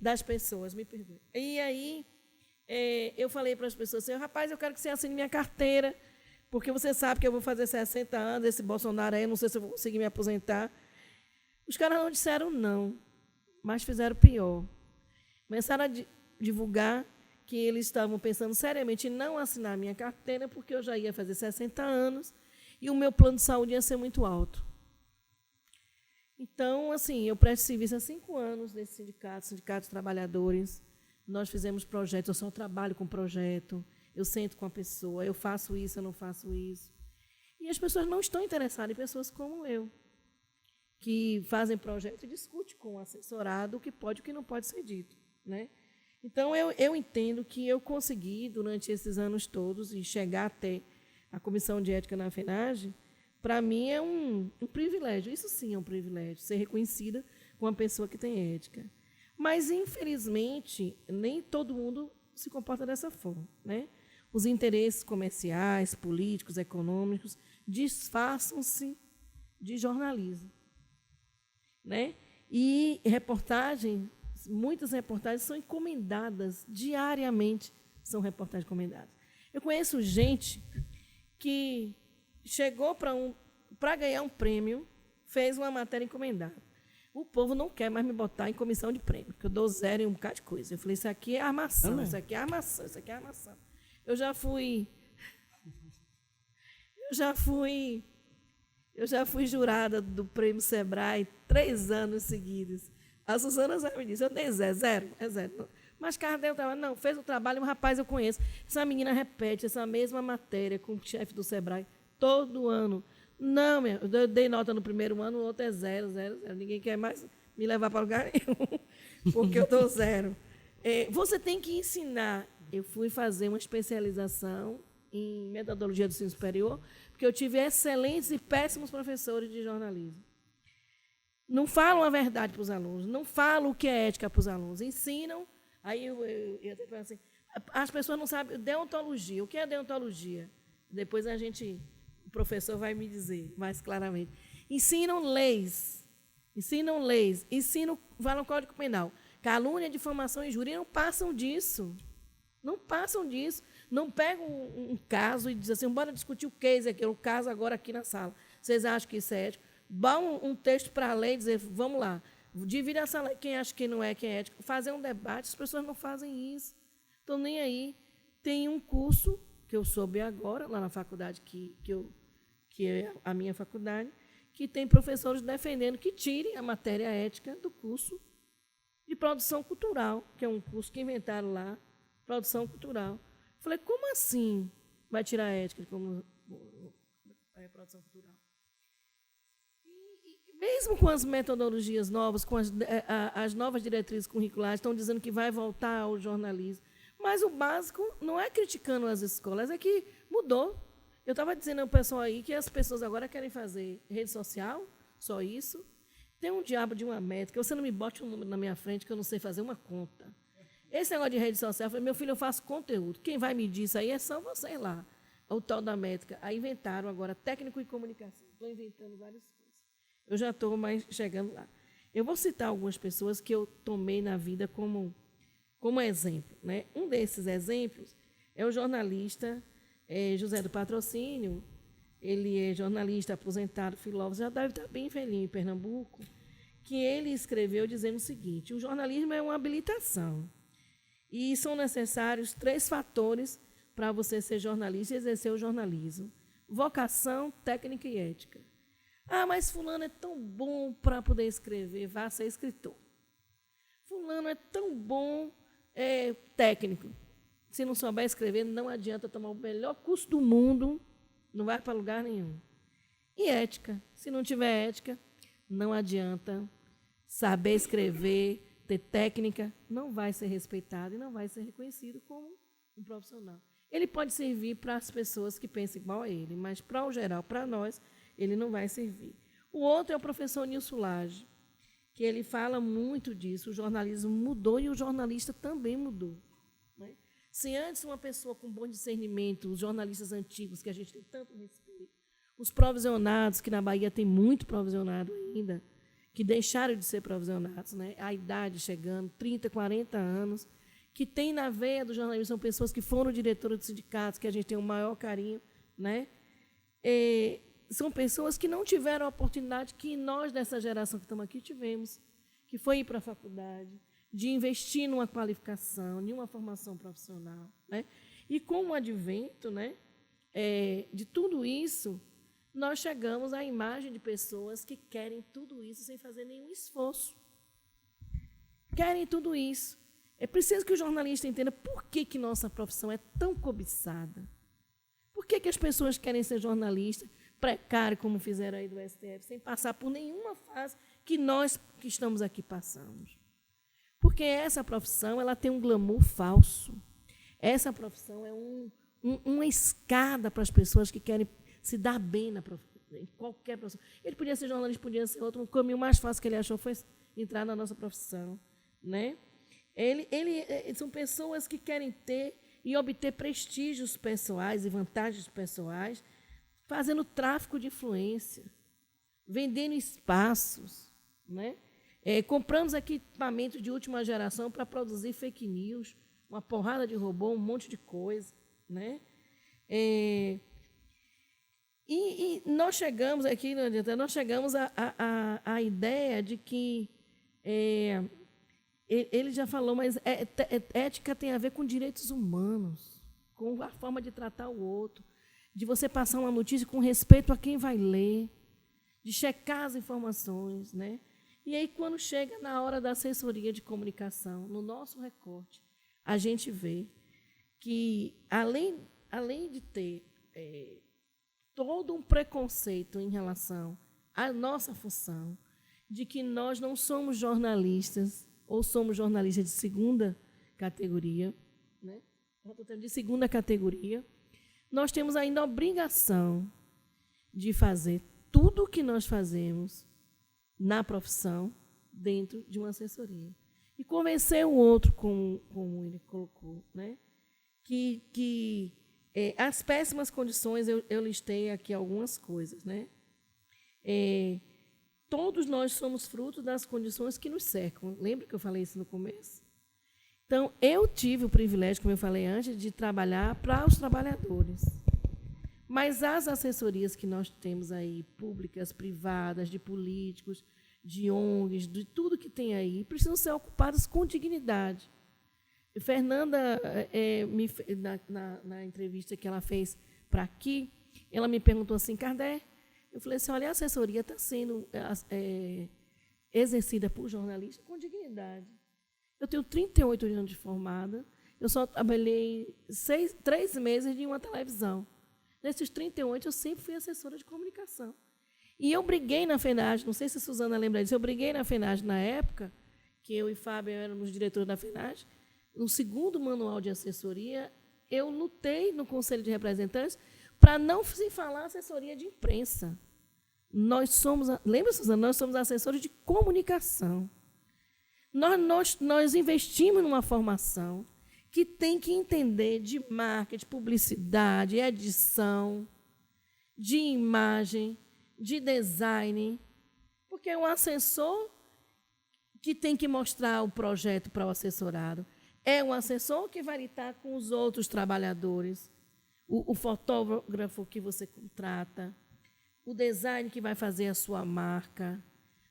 Das pessoas, me perdoe. E aí, eu falei para as pessoas assim, rapaz, eu quero que você assine minha carteira, porque você sabe que eu vou fazer 60 anos, esse Bolsonaro aí, eu não sei se eu vou conseguir me aposentar. Os caras não disseram não, mas fizeram pior. Começaram a divulgar que eles estavam pensando seriamente em não assinar a minha carteira, porque eu já ia fazer 60 anos e o meu plano de saúde ia ser muito alto. Então, assim, eu presto serviço há 5 anos nesse sindicato de trabalhadores. Nós fizemos projetos, eu só trabalho com projeto, eu sento com a pessoa, eu faço isso, eu não faço isso. E as pessoas não estão interessadas em pessoas como eu, que fazem projetos e discutem com o assessorado o que pode e o que não pode ser dito, né? Então, eu entendo que eu consegui, durante esses anos todos, e chegar até a Comissão de Ética na FENAGE, para mim é um privilégio. Isso sim é um privilégio, ser reconhecida como uma pessoa que tem ética. Mas, infelizmente, nem todo mundo se comporta dessa forma, né? Os interesses comerciais, políticos, econômicos disfarçam-se de jornalismo, né? E muitas reportagens são encomendadas diariamente, são reportagens encomendadas. Eu conheço gente que chegou para ganhar um prêmio, fez uma matéria encomendada. O povo não quer mais me botar em comissão de prêmio, porque eu dou 0 em um bocado de coisa. Eu falei, isso aqui é armação, isso aqui é armação, isso aqui é armação. Eu já fui jurada do Prêmio Sebrae 3 anos seguidos. A Suzana já me disse, eu dei 0, é 0. Mas Cardel estava, não, fez o trabalho, um rapaz eu conheço. Essa menina repete essa mesma matéria com o chefe do Sebrae todo ano. Não, eu dei nota no primeiro ano, o outro é 0, 0, 0. Ninguém quer mais me levar para lugar nenhum, porque eu dou 0. Você tem que ensinar. Eu fui fazer uma especialização em metodologia do ensino superior, porque eu tive excelentes e péssimos professores de jornalismo. Não falam a verdade para os alunos, não falam o que é ética para os alunos, ensinam. Aí eu até falo assim, as pessoas não sabem deontologia. O que é deontologia? Depois o professor vai me dizer mais claramente. Ensinam leis, falam Código Penal. Calúnia, difamação e injúria não passam disso. Não pegam um caso e dizem assim, bora discutir o case aqui, o caso agora aqui na sala. Vocês acham que isso é ético? Vão um texto para a lei e dizer, vamos lá, divide essa lei, quem acha que não é, quem é ético. Fazer um debate, as pessoas não fazem isso. Estão nem aí. Tem um curso que eu soube agora, lá na faculdade, que é a minha faculdade, que tem professores defendendo que tirem a matéria ética do curso de produção cultural, que é um curso que inventaram lá, produção cultural. Falei, como assim vai tirar a ética como produção cultural? E mesmo com as metodologias novas, com as novas diretrizes curriculares, estão dizendo que vai voltar ao jornalismo. Mas o básico não é criticando as escolas, é que mudou. Eu estava dizendo ao pessoal aí que as pessoas agora querem fazer rede social, só isso. Tem um diabo de uma métrica, você não me bote um número na minha frente que eu não sei fazer uma conta. Esse negócio de rede social, eu falei, meu filho, eu faço conteúdo. Quem vai medir isso aí é só vocês lá. O tal da métrica. Aí inventaram agora técnico e comunicação. Estou inventando várias coisas. Eu já estou mais chegando lá. Eu vou citar algumas pessoas que eu tomei na vida como exemplo, né? Um desses exemplos é o jornalista José do Patrocínio. Ele é jornalista aposentado, filósofo, já deve estar bem velhinho em Pernambuco, que ele escreveu dizendo o seguinte, o jornalismo é uma habilitação. E são necessários 3 fatores para você ser jornalista e exercer o jornalismo. Vocação, técnica e ética. Ah, mas fulano é tão bom para poder escrever, vá ser escritor. Fulano é tão bom técnico. Se não souber escrever, não adianta tomar o melhor curso do mundo, não vai para lugar nenhum. E ética. Se não tiver ética, não adianta saber escrever, ter técnica, não vai ser respeitado e não vai ser reconhecido como um profissional. Ele pode servir para as pessoas que pensam igual a ele, mas, para o geral, para nós, ele não vai servir. O outro é o professor Nilson Lage, que ele fala muito disso. O jornalismo mudou e o jornalista também mudou, né? Se antes uma pessoa com bom discernimento, os jornalistas antigos, que a gente tem tanto respeito, os provisionados, que na Bahia tem muito provisionado ainda, que deixaram de ser provisionados, né? A idade chegando, 30, 40 anos, que tem na veia do jornalismo, são pessoas que foram diretoras de sindicatos, que a gente tem o maior carinho, né? São pessoas que não tiveram a oportunidade que nós, dessa geração que estamos aqui, tivemos, que foi ir para a faculdade, de investir numa qualificação, em uma formação profissional, né? E com o advento, né, de tudo isso, nós chegamos à imagem de pessoas que querem tudo isso sem fazer nenhum esforço. Querem tudo isso. É preciso que o jornalista entenda por que nossa profissão é tão cobiçada. Por que as pessoas querem ser jornalistas? precário, como fizeram aí do STF, sem passar por nenhuma fase que nós que estamos aqui passamos. Porque essa profissão ela tem um glamour falso. Essa profissão é uma escada para as pessoas que querem se dar bem em qualquer profissão. Ele podia ser jornalista, podia ser outro. O caminho mais fácil que ele achou foi entrar na nossa profissão. Né? São pessoas que querem ter e obter prestígios pessoais e vantagens pessoais, fazendo tráfico de influência, vendendo espaços. Né? Compramos equipamentos de última geração para produzir fake news, uma porrada de robô, um monte de coisa. Né? E nós chegamos aqui, nós chegamos à ideia de que, ele já falou, mas ética tem a ver com direitos humanos, com a forma de tratar o outro, de você passar uma notícia com respeito a quem vai ler, de checar as informações. Né? E aí, quando chega na hora da assessoria de comunicação, no nosso recorte, a gente vê que, além de ter todo um preconceito em relação à nossa função, de que nós não somos jornalistas, ou somos jornalistas de segunda categoria, né? De segunda categoria, nós temos ainda a obrigação de fazer tudo o que nós fazemos na profissão dentro de uma assessoria. E convencer o outro, como ele colocou, né? que as péssimas condições, eu listei aqui algumas coisas. Né? Todos nós somos frutos das condições que nos cercam. Lembra que eu falei isso no começo? Então, eu tive o privilégio, como eu falei antes, de trabalhar para os trabalhadores. Mas as assessorias que nós temos aí, públicas, privadas, de políticos, de ONGs, de tudo que tem aí, precisam ser ocupadas com dignidade. Fernanda, na entrevista que ela fez para aqui, ela me perguntou assim, Kardec, eu falei assim, olha, a assessoria está sendo exercida por jornalistas com dignidade. Eu tenho 38 anos de formada, eu só trabalhei 3 meses de uma televisão. Nesses 38, eu sempre fui assessora de comunicação. E eu briguei na FENAGE, não sei se a Suzana lembra disso, eu briguei na FENAGE na época, que eu e Fábio éramos diretores da FENAGE, no segundo manual de assessoria, eu lutei no Conselho de Representantes para não se falar assessoria de imprensa. Lembra, Suzana? Nós somos assessores de comunicação. Nós investimos numa formação que tem que entender de marketing, publicidade, edição, de imagem, de design, porque é um assessor que tem que mostrar o projeto para o assessorado, é um assessor que vai lidar com os outros trabalhadores, o fotógrafo que você contrata, o design que vai fazer a sua marca.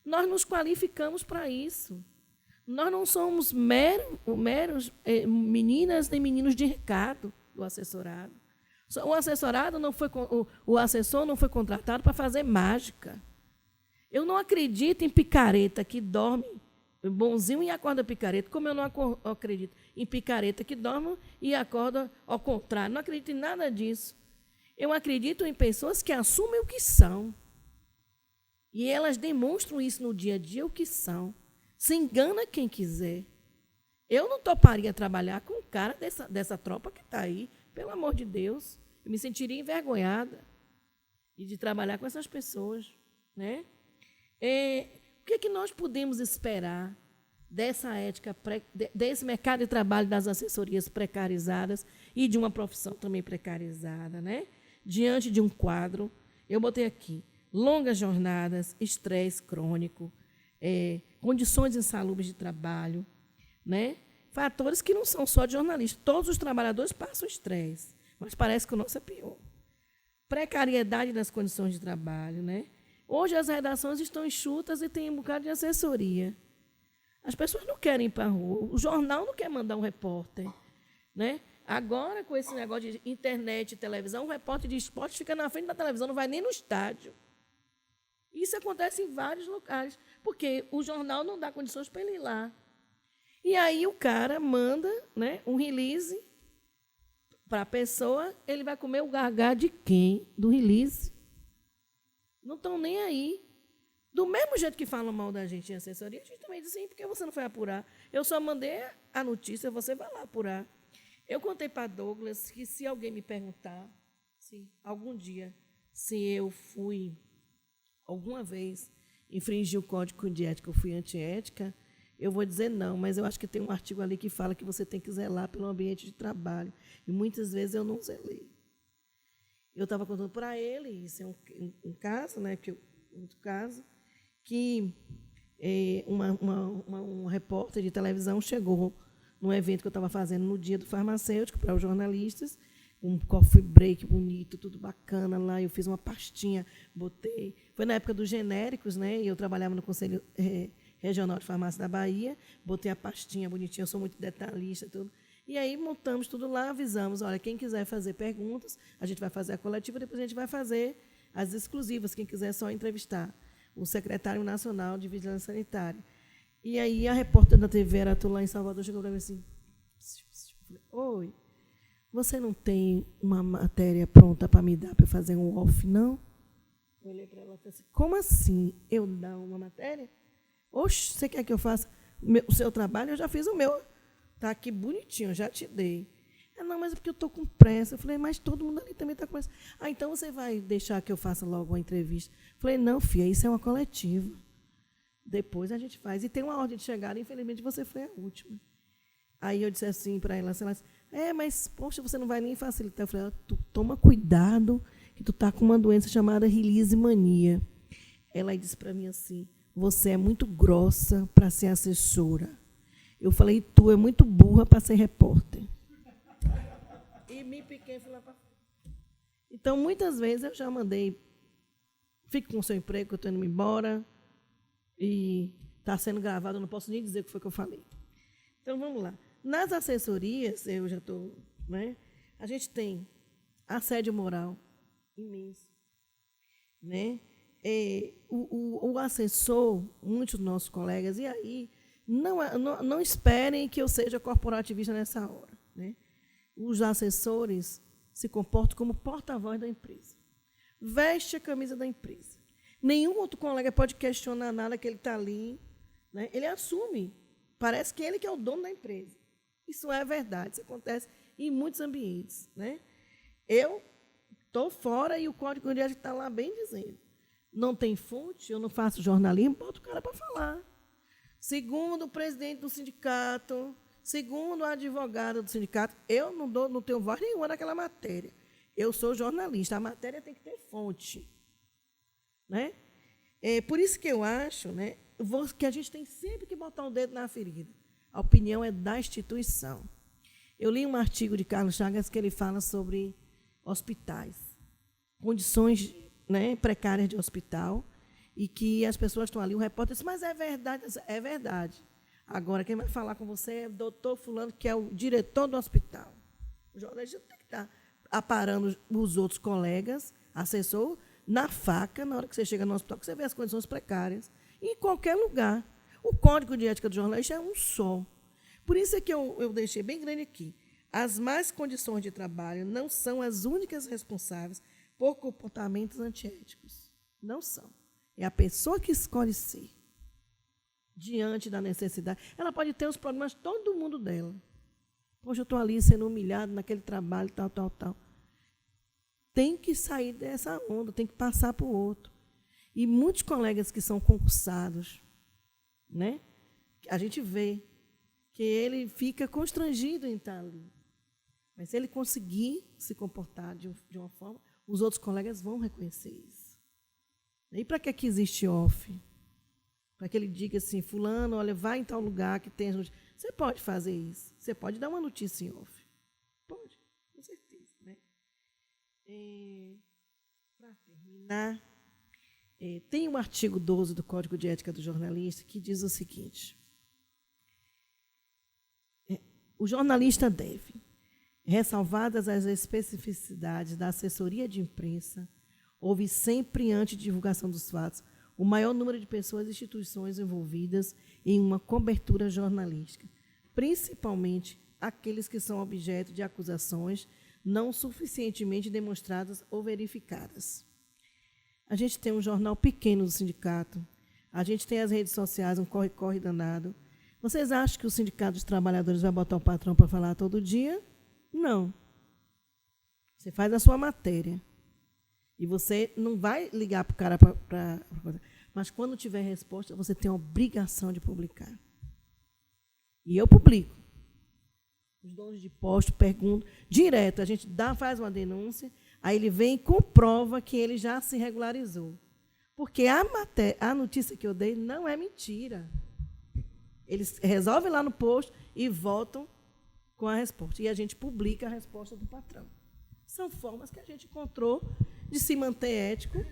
Nós nos qualificamos para isso. Nós não somos meros meninas nem meninos de recado do assessorado. O assessor não foi contratado para fazer mágica. Eu não acredito em picareta que dorme bonzinho e acorda picareta, como eu não acredito em picareta que dorme e acorda ao contrário. Não acredito em nada disso. Eu acredito em pessoas que assumem o que são. E elas demonstram isso no dia a dia, o que são. Se engana quem quiser. Eu não toparia trabalhar com um cara dessa tropa que está aí, pelo amor de Deus. Eu me sentiria envergonhada de trabalhar com essas pessoas. Né? O que nós podemos esperar dessa ética, desse mercado de trabalho das assessorias precarizadas e de uma profissão também precarizada? Né? Diante de um quadro, eu botei aqui, longas jornadas, estresse crônico, condições insalubres de trabalho, né? Fatores que não são só de jornalistas. Todos os trabalhadores passam estresse, mas parece que o nosso é pior. Precariedade das condições de trabalho. Né? Hoje as redações estão enxutas e tem um bocado de assessoria. As pessoas não querem ir para a rua, o jornal não quer mandar um repórter. Né? Agora, com esse negócio de internet e televisão, o repórter de esporte fica na frente da televisão, não vai nem no estádio. Isso acontece em vários locais, porque o jornal não dá condições para ele ir lá. E aí o cara manda, né, um release para a pessoa, ele vai comer o gargá de quem? Do release. Não estão nem aí. Do mesmo jeito que falam mal da gente em assessoria, a gente também diz assim, por que você não foi apurar? Eu só mandei a notícia, você vai lá apurar. Eu contei para Douglas que se alguém me perguntar, se algum dia, se eu fui, alguma vez, infringir o código de ética ou fui antiética, eu vou dizer não, mas eu acho que tem um artigo ali que fala que você tem que zelar pelo ambiente de trabalho. E muitas vezes eu não zelei. Eu estava contando para ele, isso é um caso, né, outro caso, que um repórter de televisão chegou num evento que eu estava fazendo no dia do farmacêutico para os jornalistas, um coffee break bonito, tudo bacana lá, eu fiz uma pastinha, botei. Foi na época dos genéricos, né, e eu trabalhava no Conselho Regional de Farmácia da Bahia, botei a pastinha bonitinha, eu sou muito detalhista, tudo. E aí montamos tudo lá, avisamos, olha, quem quiser fazer perguntas, a gente vai fazer a coletiva, depois a gente vai fazer as exclusivas, quem quiser só entrevistar o secretário nacional de Vigilância Sanitária. E aí a repórter da TV Aratu lá em Salvador chegou para mim assim, oi, você não tem uma matéria pronta para me dar para eu fazer um off, não? Eu olhei para ela e falei assim, como assim eu dar uma matéria? Oxe, você quer que eu faça o seu trabalho? Eu já fiz o meu. Está aqui bonitinho, já te dei. Não, mas é porque eu estou com pressa. Eu falei, mas todo mundo ali também está com pressa. Então você vai deixar que eu faça logo uma entrevista? Eu falei, não, filha, isso é uma coletiva. Depois a gente faz. E tem uma ordem de chegada, infelizmente você foi a última. Aí eu disse assim para ela, mas, poxa, você não vai nem facilitar. Eu falei, tu toma cuidado, que tu está com uma doença chamada release mania. Ela disse para mim assim, você é muito grossa para ser assessora. Eu falei, tu é muito burra para ser repórter. E me piquei e fui lá para frente. Então, muitas vezes eu já mandei, fique com o seu emprego, que eu estou indo embora, e está sendo gravado, eu não posso nem dizer o que foi que eu falei. Então, vamos lá. Nas assessorias, eu já estou, né, a gente tem assédio moral imenso. Né? O assessor, muitos dos nossos colegas, e aí, não esperem que eu seja corporativista nessa hora. Né? Os assessores se comportam como porta-voz da empresa. Veste a camisa da empresa. Nenhum outro colega pode questionar nada que ele está ali. Né? Ele assume. Parece que ele que é o dono da empresa. Isso é verdade. Isso acontece em muitos ambientes. Né? Eu estou fora e o Código de Ética está lá bem dizendo. Não tem fonte, eu não faço jornalismo, boto o cara para falar. Segundo o presidente do sindicato, segundo o advogado do sindicato, eu não tenho voz nenhuma naquela matéria. Eu sou jornalista, a matéria tem que ter fonte. Né? Por isso que eu acho, né, que a gente tem sempre que botar o dedo na ferida. A opinião é da instituição. Eu li um artigo de Carlos Chagas que ele fala sobre hospitais, condições, né, precárias de hospital, e que as pessoas estão ali, o repórter disse, mas é verdade. É verdade. Agora, quem vai falar com você é o doutor fulano, que é o diretor do hospital. O jornalista tem que estar aparando os outros colegas, assessor, na faca, na hora que você chega no hospital, que você vê as condições precárias, em qualquer lugar. O Código de Ética do Jornalista é um só. Por isso é que eu deixei bem grande aqui. As más condições de trabalho não são as únicas responsáveis por comportamentos antiéticos. Não são. É a pessoa que escolhe ser diante da necessidade. Ela pode ter os problemas, todo mundo dela. Hoje eu estou ali sendo humilhado naquele trabalho, tal. Tem que sair dessa onda, tem que passar para o outro. E muitos colegas que são concursados, né, a gente vê que ele fica constrangido em estar ali. Mas se ele conseguir se comportar de uma forma, os outros colegas vão reconhecer isso. E para que existe off? Para que ele diga assim, fulano, olha, vai em tal lugar que tem as notícias. Você pode fazer isso. Você pode dar uma notícia em off. Pode, com certeza. Né? Para terminar, tem um artigo 12 do Código de Ética do Jornalista que diz o seguinte. O jornalista deve, ressalvadas as especificidades da assessoria de imprensa, houve sempre, antes de divulgação dos fatos, o maior número de pessoas e instituições envolvidas em uma cobertura jornalística, principalmente aqueles que são objeto de acusações não suficientemente demonstradas ou verificadas. A gente tem um jornal pequeno do sindicato. A gente tem as redes sociais, um corre-corre danado. Vocês acham que o Sindicato dos Trabalhadores vai botar o patrão para falar todo dia? Não. Você faz a sua matéria. E você não vai ligar para o cara para... Mas, quando tiver resposta, você tem a obrigação de publicar. E eu publico. Os donos de posto perguntam direto. A gente faz uma denúncia, aí ele vem e comprova que ele já se regularizou. Porque a notícia que eu dei não é mentira. Eles resolvem lá no posto e voltam com a resposta. E a gente publica a resposta do patrão. São formas que a gente encontrou de se manter ético,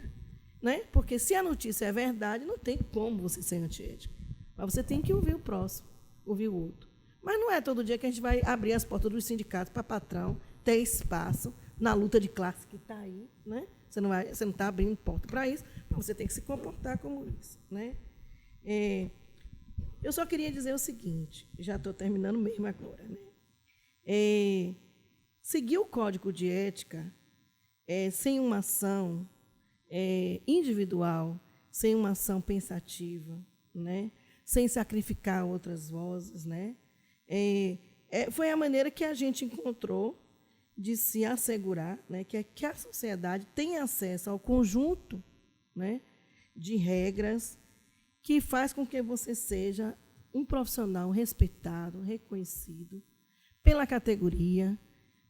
né? Porque se a notícia é verdade, não tem como você ser antiético. Mas você tem que ouvir o próximo, ouvir o outro. Mas não é todo dia que a gente vai abrir as portas dos sindicatos para patrão ter espaço na luta de classe que está aí, né? Você não está abrindo porta para isso, mas você tem que se comportar como isso, né? Eu só queria dizer o seguinte, já estou terminando mesmo agora, né? Seguir o código de ética sem uma ação individual, sem uma ação pensativa, né? Sem sacrificar outras vozes, né? Foi a maneira que a gente encontrou de se assegurar, né, que a sociedade tenha acesso ao conjunto, né, de regras que faz com que você seja um profissional respeitado, reconhecido pela categoria,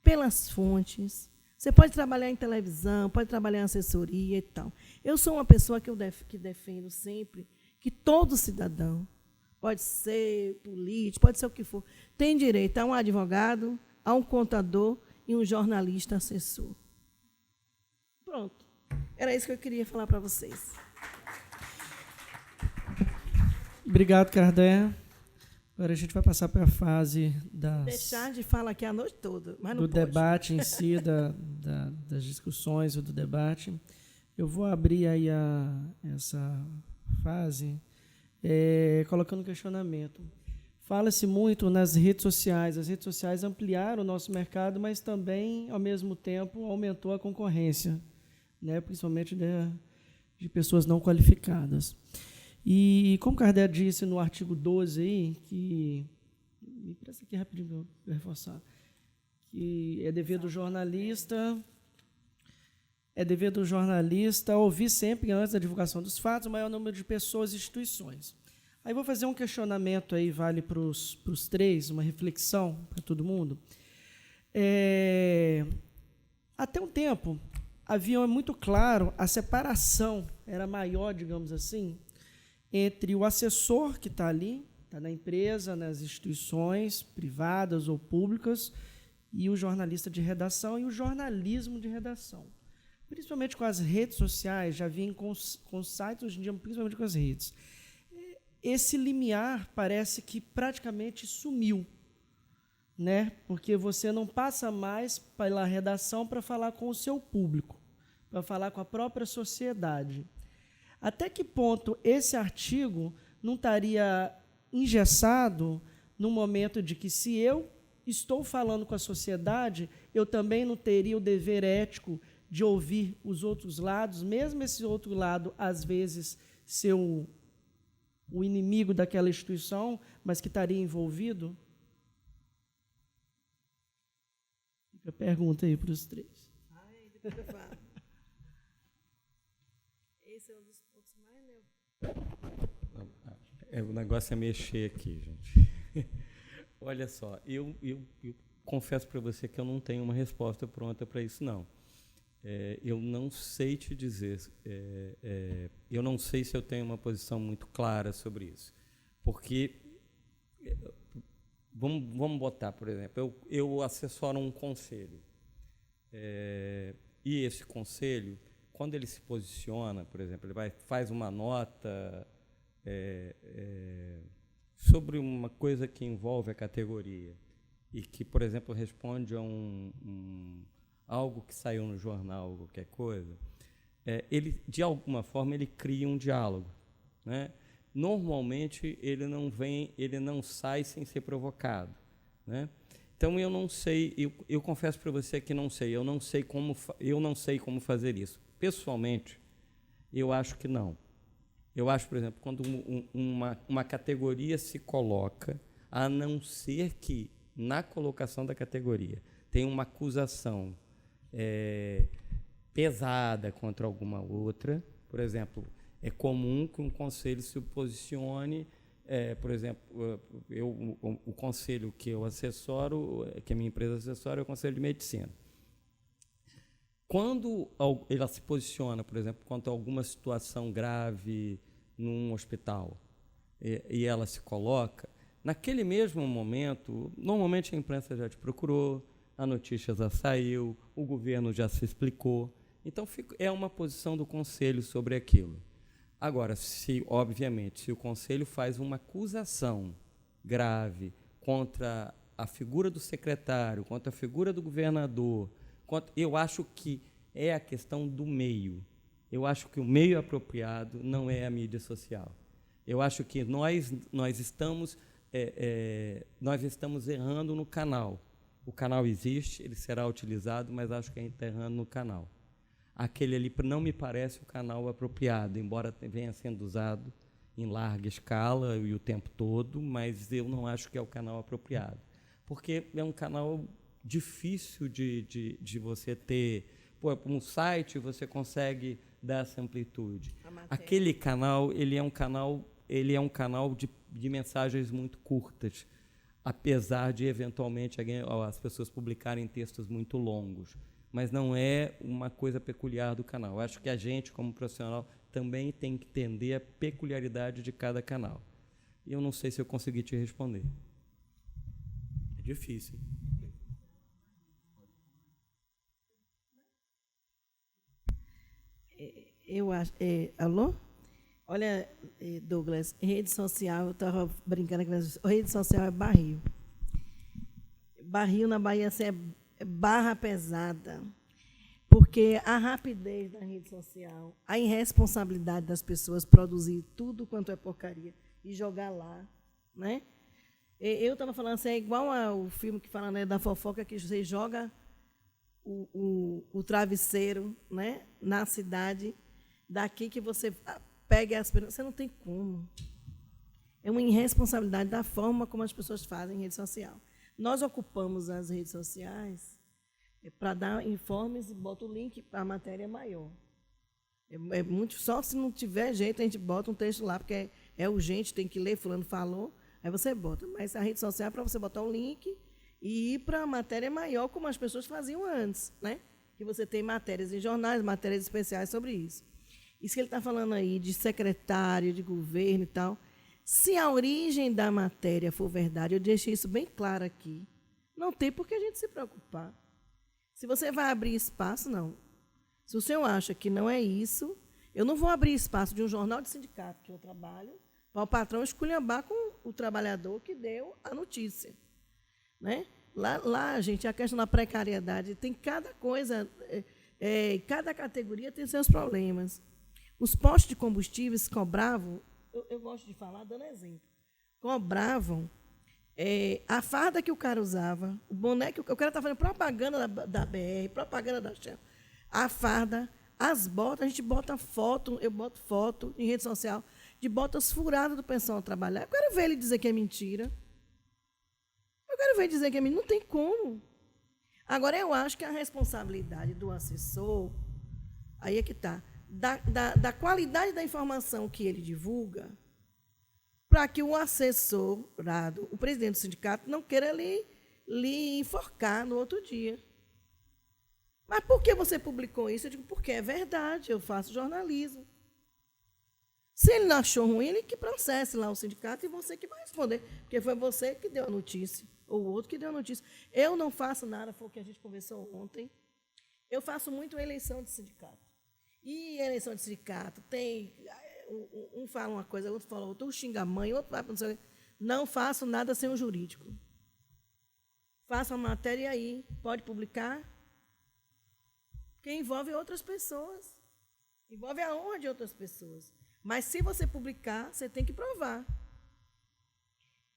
pelas fontes. Você pode trabalhar em televisão, pode trabalhar em assessoria e tal. Eu sou uma pessoa que defendo sempre que todo cidadão, pode ser político, pode ser o que for, tem direito a um advogado, a um contador e um jornalista assessor. Pronto. Era isso que eu queria falar para vocês. Obrigado, Cardé. Agora a gente vai passar para a fase Deixar de falar aqui a noite toda, mas não do pode. Debate em si, das discussões do debate. Eu vou abrir aí essa fase colocando um questionamento. Fala-se muito nas redes sociais. As redes sociais ampliaram o nosso mercado, mas também, ao mesmo tempo, aumentou a concorrência, né? Principalmente de pessoas não qualificadas. E, como Kardec disse no artigo 12, aí, que... Me presta aqui rapidinho para eu reforçar. Que é dever do jornalista ouvir sempre, antes da divulgação dos fatos, o maior número de pessoas e instituições. Aí vou fazer um questionamento, aí vale para os três, uma reflexão para todo mundo. Até um tempo, havia muito claro a separação, era maior, digamos assim, entre o assessor que está ali, está na empresa, nas instituições privadas ou públicas, e o jornalista de redação e o jornalismo de redação. Principalmente com as redes sociais, já vim com sites, hoje em dia, principalmente com as redes. Esse limiar parece que praticamente sumiu, né? Porque você não passa mais pela redação para falar com o seu público, para falar com a própria sociedade. Até que ponto esse artigo não estaria engessado no momento de que, se eu estou falando com a sociedade, eu também não teria o dever ético de ouvir os outros lados, mesmo esse outro lado, às vezes, ser o inimigo daquela instituição, mas que estaria envolvido? Fica a pergunta aí para os três. Depois eu falo. Esse é um dos pontos mais... O negócio é mexer aqui, gente. Olha só, eu confesso para você que eu não tenho uma resposta pronta para isso, não. Eu não sei te dizer, eu não sei se eu tenho uma posição muito clara sobre isso, porque, vamos botar, por exemplo, eu assessoro um conselho, e esse conselho, quando ele se posiciona, por exemplo, ele faz uma nota sobre uma coisa que envolve a categoria, e que, por exemplo, responde a algo que saiu no jornal, qualquer coisa, ele, de alguma forma, ele cria um diálogo, né? Normalmente, ele não sai sem ser provocado, né? Então, eu não sei, eu confesso para você que não sei, eu não sei como fazer isso. Pessoalmente, Eu acho que não. Eu acho, por exemplo, quando uma categoria se coloca, a não ser que, na colocação da categoria, tem uma acusação pesada contra alguma outra, por exemplo, é comum que um conselho se posicione, por exemplo, o conselho que eu assessoro, que a minha empresa assessora, é o Conselho de Medicina. Quando ela se posiciona, por exemplo, quanto a alguma situação grave num hospital, e ela se coloca, naquele mesmo momento, normalmente a imprensa já te procurou, a notícia já saiu, o governo já se explicou, então é uma posição do conselho sobre aquilo. Agora, obviamente, se o conselho faz uma acusação grave contra a figura do secretário, contra a figura do governador, eu acho que é a questão do meio. Eu acho que o meio apropriado não é a mídia social. Eu acho que nós estamos errando no canal. O canal existe, ele será utilizado, mas acho que a gente está errando no canal. Aquele ali não me parece o canal apropriado, embora venha sendo usado em larga escala e o tempo todo, mas eu não acho que é o canal apropriado. Porque é um canal difícil de você ter. Um site você consegue dar essa amplitude. Aquele canal, ele é um canal de mensagens muito curtas, apesar de eventualmente as pessoas publicarem textos muito longos, mas não é uma coisa peculiar do canal. Acho que a gente, como profissional, também tem que entender a peculiaridade de cada canal. E eu não sei se eu consegui te responder. É difícil. Eu acho. Alô? Olha, Douglas, rede social, eu estava brincando aqui, rede social é barril. Barril na Bahia assim, é barra pesada. Porque a rapidez da rede social, a irresponsabilidade das pessoas produzir tudo quanto é porcaria e jogar lá, né? Eu estava falando assim, é igual ao filme que fala, né, da fofoca, que você joga o travesseiro, né, na cidade, daqui que você pega as pessoas. Você não tem como. É uma irresponsabilidade da forma como as pessoas fazem em rede social. Nós ocupamos as redes sociais para dar informes e bota o link para a matéria maior. É muito, só se não tiver jeito, a gente bota um texto lá, porque é urgente, tem que ler, fulano falou, aí você bota. Mas a rede social é para você botar o link e ir para a matéria maior, como as pessoas faziam antes, né? Que você tem matérias em jornais, matérias especiais sobre isso. Isso que ele está falando aí, de secretário, de governo e tal, se a origem da matéria for verdade, eu deixei isso bem claro aqui, não tem por que a gente se preocupar. Se você vai abrir espaço, não. Se o senhor acha que não é isso, eu não vou abrir espaço de um jornal de sindicato que eu trabalho para o patrão esculhambar com o trabalhador que deu a notícia. Né? Lá, gente, a questão da precariedade, tem cada coisa, cada categoria tem seus problemas. Os postos de combustíveis cobravam, eu gosto de falar dando exemplo, cobravam a farda que o cara usava, o boné que o cara está fazendo propaganda da BR, propaganda da Shell, a farda, as botas, a gente bota foto, eu boto foto em rede social, de botas furadas do pessoal trabalhar. Eu quero ver ele dizer que é mentira. Eu quero ver ele dizer que é mentira. Não tem como. Agora, eu acho que a responsabilidade do assessor, aí é que está, da qualidade da informação que ele divulga, para que o assessorado, o presidente do sindicato, não queira lhe enforcar no outro dia. Mas por que você publicou isso? Eu digo, porque é verdade, eu faço jornalismo. Se ele não achou ruim, ele que processe lá o sindicato e você que vai responder, porque foi você que deu a notícia, ou o outro que deu a notícia. Eu não faço nada, foi o que a gente conversou ontem. Eu faço muito eleição de sindicato. E eleição de sindicato tem... Um fala uma coisa, outro fala outra, um xinga a mãe, outro vai para não sei o quê. Não faço nada sem o jurídico. Faço a matéria aí, pode publicar, porque envolve outras pessoas. Envolve a honra de outras pessoas. Mas se você publicar, você tem que provar.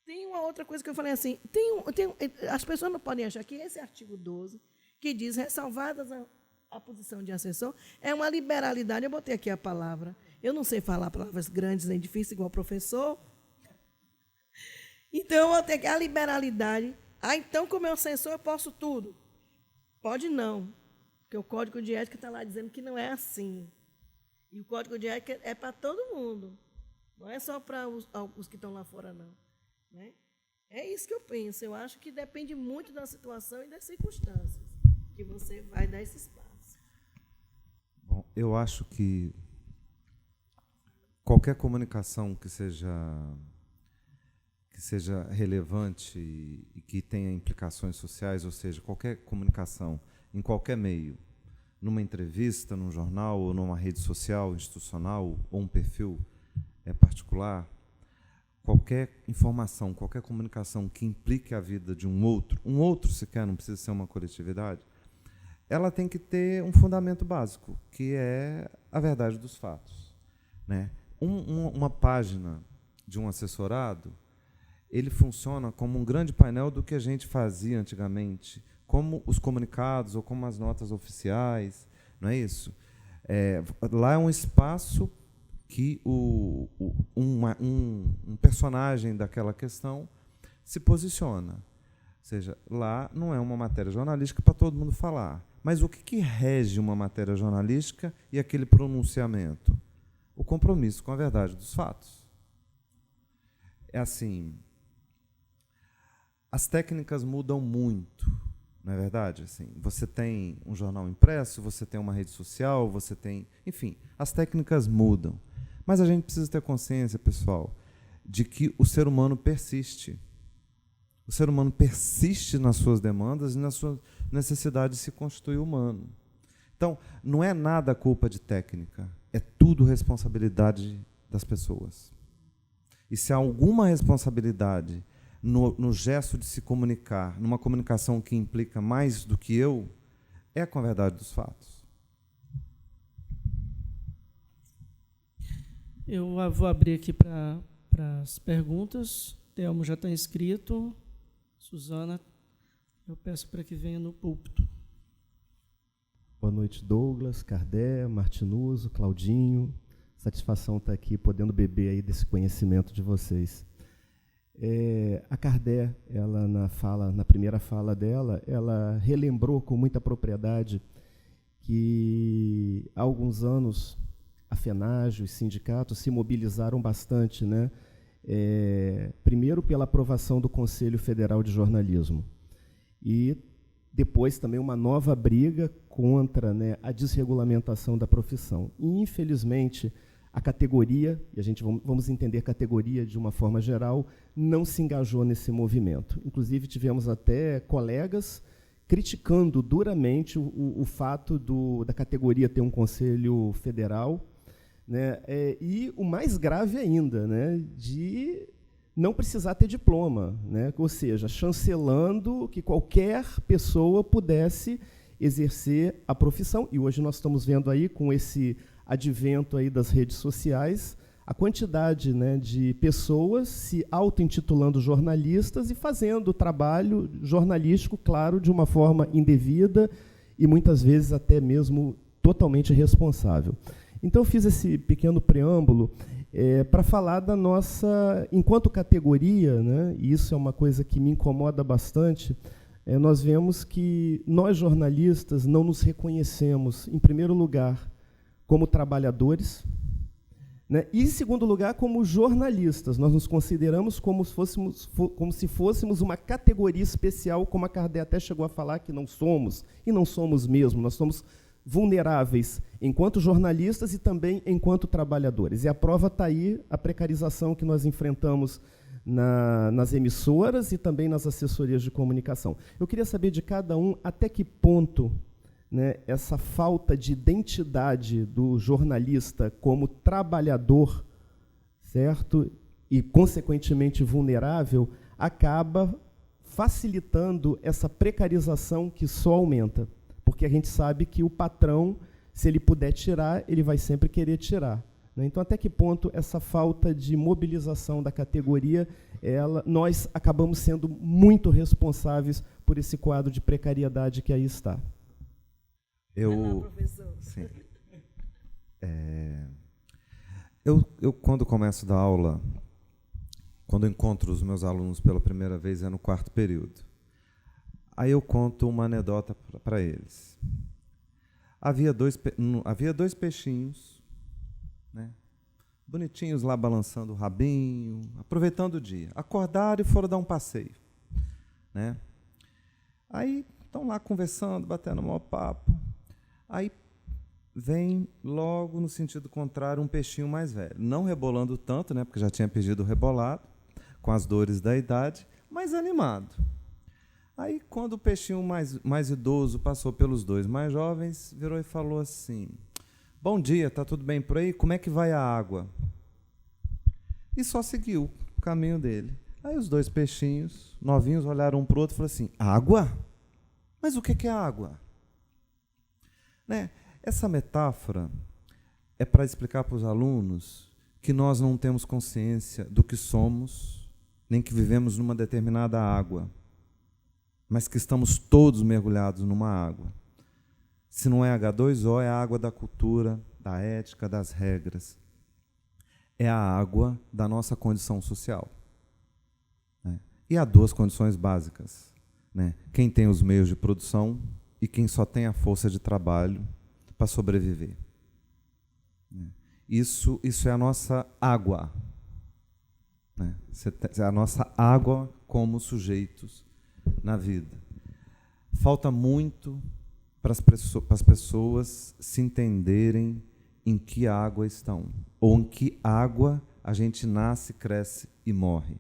Tem uma outra coisa que eu falei assim, as pessoas não podem achar que esse artigo 12, que diz ressalvadas a posição de assessor é uma liberalidade. Eu botei aqui a palavra. Eu não sei falar palavras grandes nem difíceis igual professor. Então, eu botei aqui a liberalidade. Então, como assessor, eu posso tudo. Pode não. Porque o Código de Ética está lá dizendo que não é assim. E o Código de Ética é para todo mundo. Não é só para os que estão lá fora, não. Né? É isso que eu penso. Eu acho que depende muito da situação e das circunstâncias que você vai dar esse espaço. Bom, eu acho que qualquer comunicação que seja relevante e que tenha implicações sociais, ou seja, qualquer comunicação em qualquer meio, numa entrevista, num jornal, ou numa rede social, institucional, ou um perfil particular, qualquer informação, qualquer comunicação que implique a vida de um outro sequer, não precisa ser uma coletividade, ela tem que ter um fundamento básico, que é a verdade dos fatos. Né? Uma página de um assessorado, ele funciona como um grande painel do que a gente fazia antigamente, como os comunicados ou como as notas oficiais, não é isso? Lá é um espaço que um personagem daquela questão se posiciona. Ou seja, lá não é uma matéria jornalística para todo mundo falar. Mas o que rege uma matéria jornalística e aquele pronunciamento? O compromisso com a verdade dos fatos. É assim, as técnicas mudam muito, não é verdade? Assim, você tem um jornal impresso, você tem uma rede social, você tem... Enfim, as técnicas mudam. Mas a gente precisa ter consciência, pessoal, de que o ser humano persiste. O ser humano persiste nas suas demandas e na sua necessidade de se constituir humano. Então, não é nada culpa de técnica, é tudo responsabilidade das pessoas. E se há alguma responsabilidade no gesto de se comunicar, numa comunicação que implica mais do que eu, é com a verdade dos fatos. Eu vou abrir aqui para as perguntas. Telmo já está inscrito. Suzana, eu peço para que venha no púlpito. Boa noite, Douglas, Cardé, Martinuso, Claudinho. Satisfação estar aqui, podendo beber aí desse conhecimento de vocês. A Cardé, ela na primeira fala dela, ela relembrou com muita propriedade que há alguns anos a FENAGE, os sindicatos se mobilizaram bastante, né? Primeiro pela aprovação do Conselho Federal de Jornalismo e depois também uma nova briga contra, né, a desregulamentação da profissão. E, infelizmente, a categoria, e a gente vamos entender categoria de uma forma geral, não se engajou nesse movimento. Inclusive, tivemos até colegas criticando duramente o fato da categoria ter um conselho federal, né, e o mais grave ainda, né, de não precisar ter diploma, né, ou seja, chancelando que qualquer pessoa pudesse exercer a profissão. E hoje nós estamos vendo aí, com esse advento aí das redes sociais, a quantidade, né, de pessoas se auto-intitulando jornalistas e fazendo trabalho jornalístico, claro, de uma forma indevida e muitas vezes até mesmo totalmente irresponsável. Então, eu fiz esse pequeno preâmbulo para falar da nossa, enquanto categoria, né, e isso é uma coisa que me incomoda bastante, nós vemos que nós, jornalistas, não nos reconhecemos, em primeiro lugar, como trabalhadores, né, e, em segundo lugar, como jornalistas. Nós nos consideramos como se fôssemos uma categoria especial, como a Cardé até chegou a falar que não somos, e não somos mesmo, nós somos vulneráveis enquanto jornalistas e também enquanto trabalhadores. E a prova está aí, a precarização que nós enfrentamos nas emissoras e também nas assessorias de comunicação. Eu queria saber de cada um até que ponto, né, essa falta de identidade do jornalista como trabalhador, certo, e, consequentemente, vulnerável, acaba facilitando essa precarização que só aumenta. Porque a gente sabe que o patrão, se ele puder tirar, ele vai sempre querer tirar, né? Então, até que ponto essa falta de mobilização da categoria, nós acabamos sendo muito responsáveis por esse quadro de precariedade que aí está? Eu, Vai lá, professor. sim. Eu, quando começo a dar aula, quando eu encontro os meus alunos pela primeira vez, é no 4º período. Aí eu conto uma anedota para eles. Havia dois peixinhos, né, bonitinhos lá balançando o rabinho, aproveitando o dia. Acordaram e foram dar um passeio, né? Aí estão lá conversando, batendo um maior papo. Aí vem logo no sentido contrário um peixinho mais velho, não rebolando tanto, né, porque já tinha perdido o rebolado, com as dores da idade, mas animado. Aí, quando o peixinho mais idoso passou pelos dois mais jovens, virou e falou assim: bom dia, tá tudo bem por aí? Como é que vai a água? E só seguiu o caminho dele. Aí os dois peixinhos, novinhos, olharam um para o outro e falaram assim: água? Mas o que é água? Né? Essa metáfora é para explicar para os alunos que nós não temos consciência do que somos, nem que vivemos numa determinada água, mas que estamos todos mergulhados numa água. Se não é H2O, é a água da cultura, da ética, das regras. É a água da nossa condição social. Né? E há duas condições básicas, né? Quem tem os meios de produção e quem só tem a força de trabalho para sobreviver. Isso é a nossa água. Né? É a nossa água como sujeitos na vida. Falta muito para as pessoas se entenderem em que água estão, ou em que água a gente nasce, cresce e morre.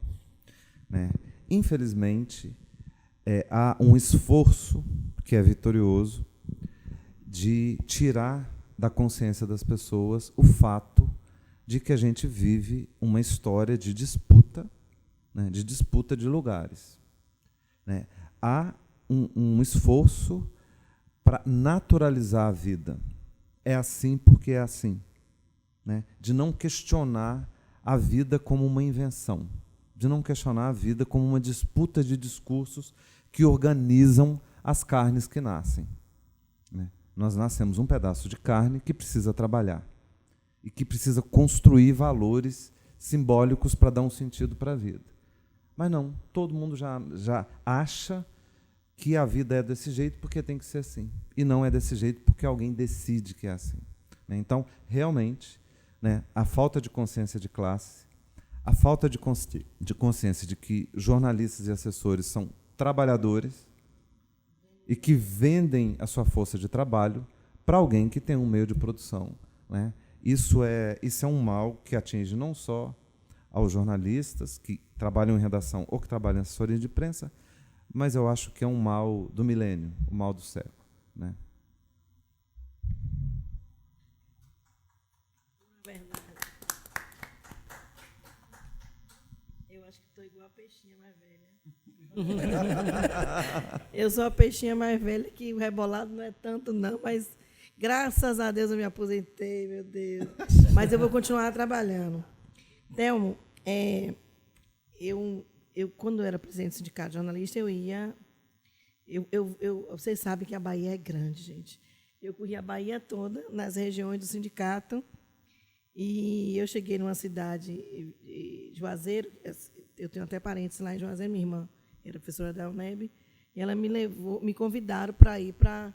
Né? Infelizmente, há um esforço que é vitorioso de tirar da consciência das pessoas o fato de que a gente vive uma história de disputa, né, de lugares. Né? Há um esforço para naturalizar a vida. É assim porque é assim. Né? De não questionar a vida como uma invenção, de não questionar a vida como uma disputa de discursos que organizam as carnes que nascem. Né? Nós nascemos um pedaço de carne que precisa trabalhar e que precisa construir valores simbólicos para dar um sentido para a vida. Mas não, todo mundo já acha que a vida é desse jeito porque tem que ser assim. E não é desse jeito porque alguém decide que é assim. Né? Então, realmente, né, a falta de consciência de classe, a falta de consciência de que jornalistas e assessores são trabalhadores e que vendem a sua força de trabalho para alguém que tem um meio de produção. Né? Isso é um mal que atinge não só aos jornalistas que trabalham em redação ou que trabalham em assessoria de imprensa, mas eu acho que é um mal do milênio, o mal do século. Né? Verdade. Eu acho que estou igual a peixinha mais velha. Eu sou a peixinha mais velha, que o rebolado não é tanto, não, mas graças a Deus eu me aposentei, meu Deus. Mas eu vou continuar trabalhando. Thelmo, eu quando eu era presidente do sindicato de jornalista, eu ia... vocês sabem que a Bahia é grande, gente. Eu corri a Bahia toda, nas regiões do sindicato, e eu cheguei numa cidade, Juazeiro, eu tenho até parentes lá em Juazeiro, minha irmã era professora da UNEB, e ela me convidaram para ir para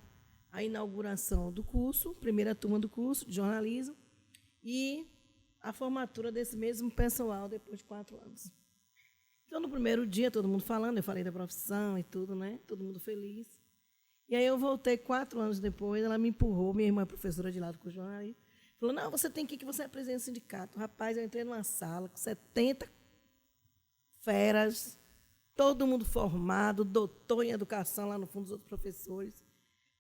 a inauguração do curso, primeira turma do curso de jornalismo, e a formatura desse mesmo pessoal depois de 4 anos. Então, no primeiro dia, todo mundo falando, eu falei da profissão e tudo, né? Todo mundo feliz. E aí eu voltei 4 anos depois, ela me empurrou, minha irmã é professora de lá do curso de jornalismo, falou: não, você tem que ir, que você é presidente do sindicato. Rapaz, eu entrei numa sala com 70 feras, todo mundo formado, doutor em educação lá no fundo dos outros professores,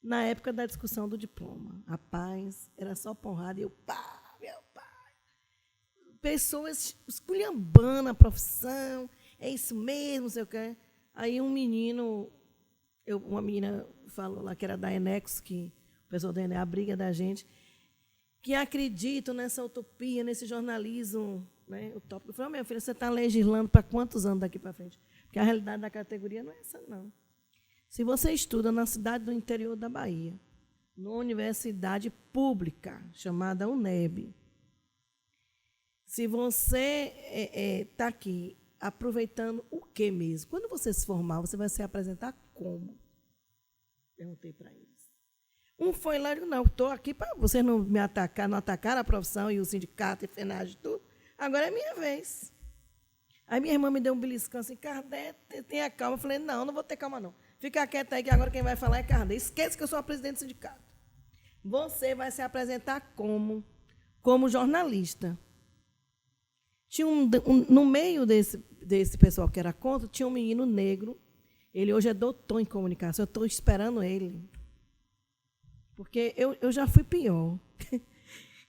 na época da discussão do diploma. Rapaz, era só porrada e eu, pá, meu pai. Pessoas esculhambando a profissão, é isso mesmo, não sei o quê. Aí um menino, uma menina falou lá que era da Enex, que o pessoal da Enex, a briga da gente, que acreditam nessa utopia, nesse jornalismo, né, utópico. Eu falei: minha filha, você está legislando para quantos anos daqui para frente? Porque a realidade da categoria não é essa, não. Se você estuda na cidade do interior da Bahia, numa universidade pública, chamada UNEB. Se você está aqui aproveitando o que mesmo? Quando você se formar, você vai se apresentar como? Perguntei para eles. Um foi lá e disse, não, estou aqui para vocês não me atacar, não atacaram a profissão e o sindicato e FENAGE e tudo. Agora é minha vez. Aí minha irmã me deu um beliscão assim, Kardec, tenha calma. Eu falei, não vou ter calma não. Fica quieta aí que agora quem vai falar é Kardec. Esquece que eu sou a presidente do sindicato. Você vai se apresentar como jornalista. Tinha no meio desse pessoal que era contra, tinha um menino negro. Ele hoje é doutor em comunicação. Eu estou esperando ele. Porque eu já fui pior.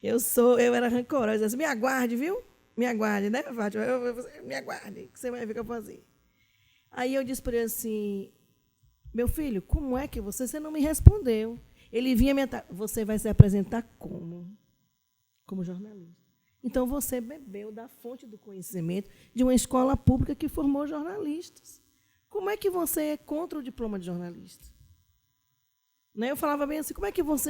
Eu era rancorosa. Eu disse, me aguarde, viu? Me aguarde, né, Fátima? Me aguarde, que você vai ver o que eu vou fazer. Aí eu disse para ele assim, meu filho, como é que você não me respondeu? Ele vinha me atacar. Você vai se apresentar como? Como jornalista. Então, você bebeu da fonte do conhecimento de uma escola pública que formou jornalistas. Como é que você é contra o diploma de jornalista? Né? Eu falava bem assim,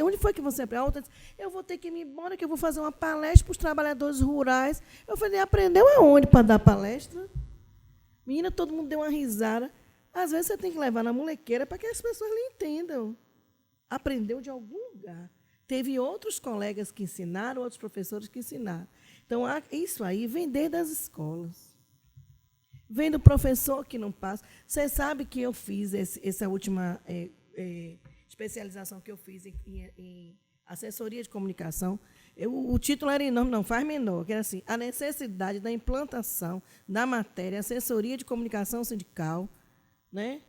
onde foi que você aprendeu? A outra disse, eu vou ter que ir embora, que eu vou fazer uma palestra para os trabalhadores rurais. Eu falei, aprendeu aonde para dar palestra? Menina, todo mundo deu uma risada. Às vezes você tem que levar na molequeira para que as pessoas lhe entendam. Aprendeu de algum lugar. Teve outros colegas que ensinaram, outros professores que ensinaram. Então, isso aí vem desde as escolas. Vem do professor que não passa. Você sabe que eu fiz essa última especialização que eu fiz em assessoria de comunicação. O título era enorme, não, faz menor, que era assim, a necessidade da implantação da matéria assessoria de comunicação sindical, né,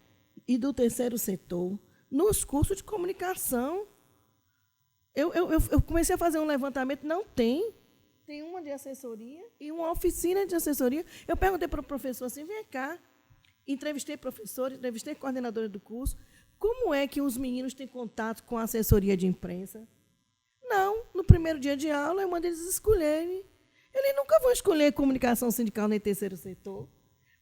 e do terceiro setor nos cursos de comunicação. Eu comecei a fazer um levantamento, não tem uma de assessoria e uma oficina de assessoria. Eu perguntei para o professor assim, vem cá, entrevistei professores, entrevistei coordenadora do curso, como é que os meninos têm contato com a assessoria de imprensa? Não, no primeiro dia de aula, eu mando eles escolherem. Eles nunca vão escolher comunicação sindical nem terceiro setor,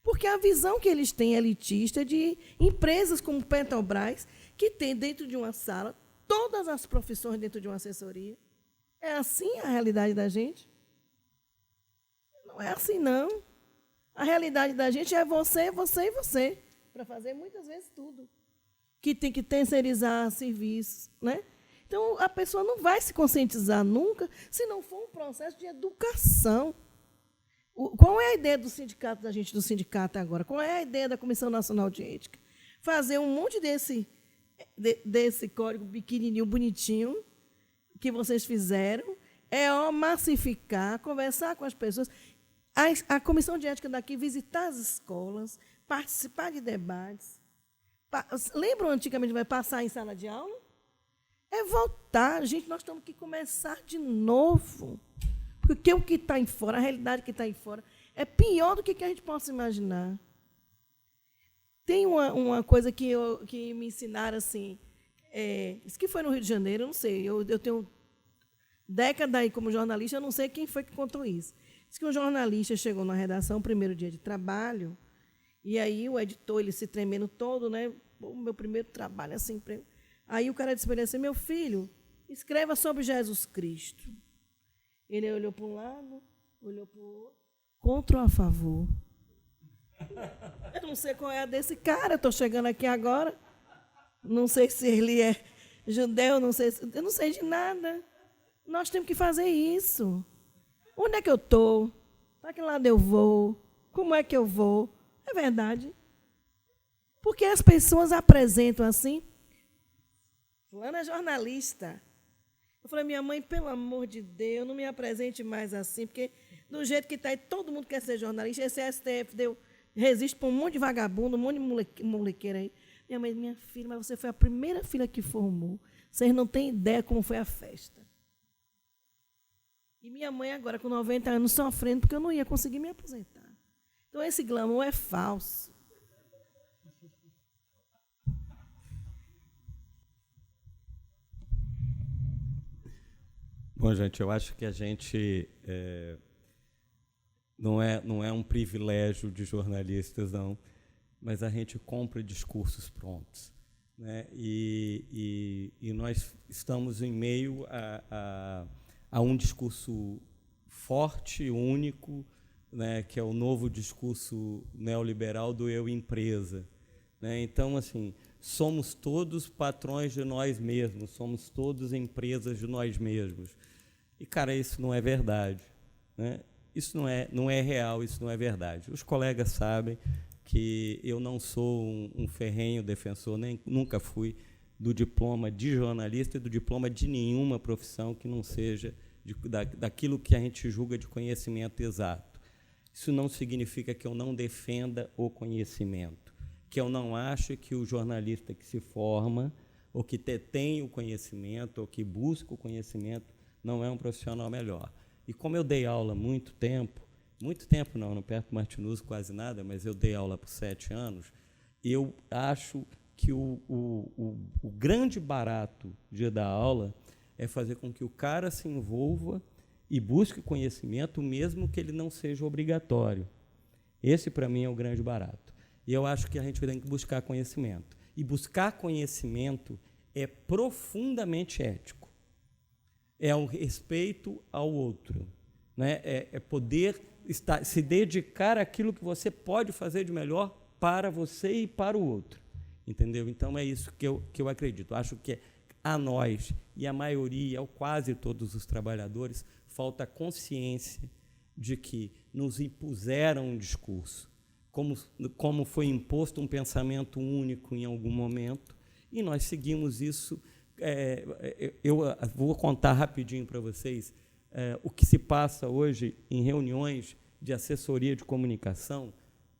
porque a visão que eles têm elitista de empresas como Petrobras, que tem dentro de uma sala todas as profissões dentro de uma assessoria. É assim a realidade da gente? Não é assim, não. A realidade da gente é você, você e você, para fazer muitas vezes tudo. Que tem que terceirizar serviços, né? Então, a pessoa não vai se conscientizar nunca se não for um processo de educação. Qual é a ideia do sindicato, da gente do sindicato agora? Qual é a ideia da Comissão Nacional de Ética? Fazer um monte desse código pequenininho, bonitinho, que vocês fizeram, massificar, conversar com as pessoas. A Comissão de Ética daqui visitar as escolas, participar de debates. Lembram antigamente vai passar em sala de aula? É voltar. Gente, nós temos que começar de novo. Porque o que está em fora, a realidade que está em fora, é pior do que a gente possa imaginar. Tem uma coisa que me ensinaram assim, isso que foi no Rio de Janeiro, eu não sei, eu tenho década aí como jornalista, eu não sei quem foi que contou isso. Diz que um jornalista chegou na redação, primeiro dia de trabalho, e aí o editor, ele se tremendo todo, né? O meu primeiro trabalho, assim. Aí o cara disse para ele assim, meu filho, escreva sobre Jesus Cristo. Ele olhou para um lado, olhou para o outro, contra ou a favor? Eu não sei qual é a desse cara, estou chegando aqui agora. Não sei se ele é judeu, eu não sei de nada. Nós temos que fazer isso. Onde é que eu estou? Para que lado eu vou? Como é que eu vou? É verdade. Porque as pessoas apresentam assim. Fulana é jornalista. Eu falei, minha mãe, pelo amor de Deus, não me apresente mais assim, porque do jeito que está aí, todo mundo quer ser jornalista. Esse STF resiste para um monte de vagabundo, um monte de molequeira aí. Minha mãe, minha filha, mas você foi a primeira filha que formou. Vocês não têm ideia como foi a festa. E minha mãe agora, com 90 anos, sofrendo, porque eu não ia conseguir me aposentar. Então, esse glamour é falso. Bom, gente, eu acho que a gente não é um privilégio de jornalistas, não, mas a gente compra discursos prontos. né? E nós estamos em meio a um discurso forte, único, né, que é o novo discurso neoliberal do eu empresa, né? Então, assim, somos todos patrões de nós mesmos, somos todos empresas de nós mesmos. E, cara, isso não é verdade, né? Isso não é real, isso não é verdade. Os colegas sabem que eu não sou um ferrenho defensor, nunca fui, do diploma de jornalista e do diploma de nenhuma profissão que não seja daquilo que a gente julga de conhecimento exato. Isso não significa que eu não defenda o conhecimento, que eu não acho que o jornalista que se forma, ou que tem o conhecimento, ou que busca o conhecimento, não é um profissional melhor. E como eu dei aula muito tempo não perto do Martinuzzi quase nada, mas eu dei aula por 7 anos, eu acho que o grande barato de dar aula é fazer com que o cara se envolva e busque conhecimento, mesmo que ele não seja obrigatório. Esse, para mim, é o grande barato. E eu acho que a gente tem que buscar conhecimento. E buscar conhecimento é profundamente ético. É o respeito ao outro, né? É poder se dedicar àquilo que você pode fazer de melhor para você e para o outro. Entendeu? Então, é isso que eu acredito. Acho que a nós, e a maioria, ou quase todos os trabalhadores, falta consciência de que nos impuseram um discurso, como foi imposto um pensamento único em algum momento, e nós seguimos isso. Eu vou contar rapidinho para vocês o que se passa hoje em reuniões de assessoria de comunicação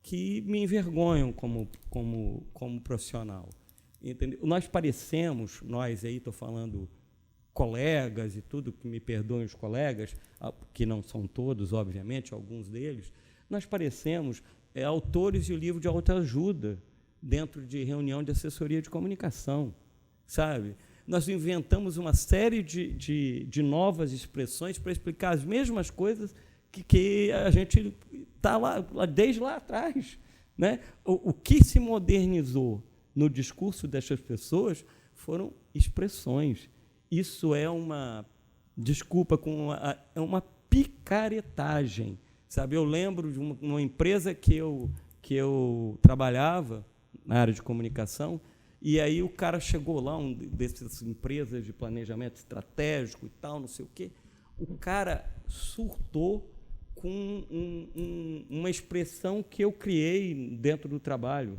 que me envergonham como profissional. Entendeu? Nós parecemos, nós aí estou falando colegas e tudo, que me perdoem os colegas, que não são todos, obviamente, alguns deles, nós parecemos autores de livro de autoajuda dentro de reunião de assessoria de comunicação, sabe? Nós inventamos uma série de novas expressões para explicar as mesmas coisas que a gente está lá desde lá atrás, né? O que se modernizou no discurso dessas pessoas foram expressões. Isso é uma, desculpa, é uma picaretagem, sabe? Eu lembro de uma empresa que eu trabalhava na área de comunicação, e aí o cara chegou lá, dessas empresas de planejamento estratégico e tal, não sei o quê, o cara surtou com uma expressão que eu criei dentro do trabalho.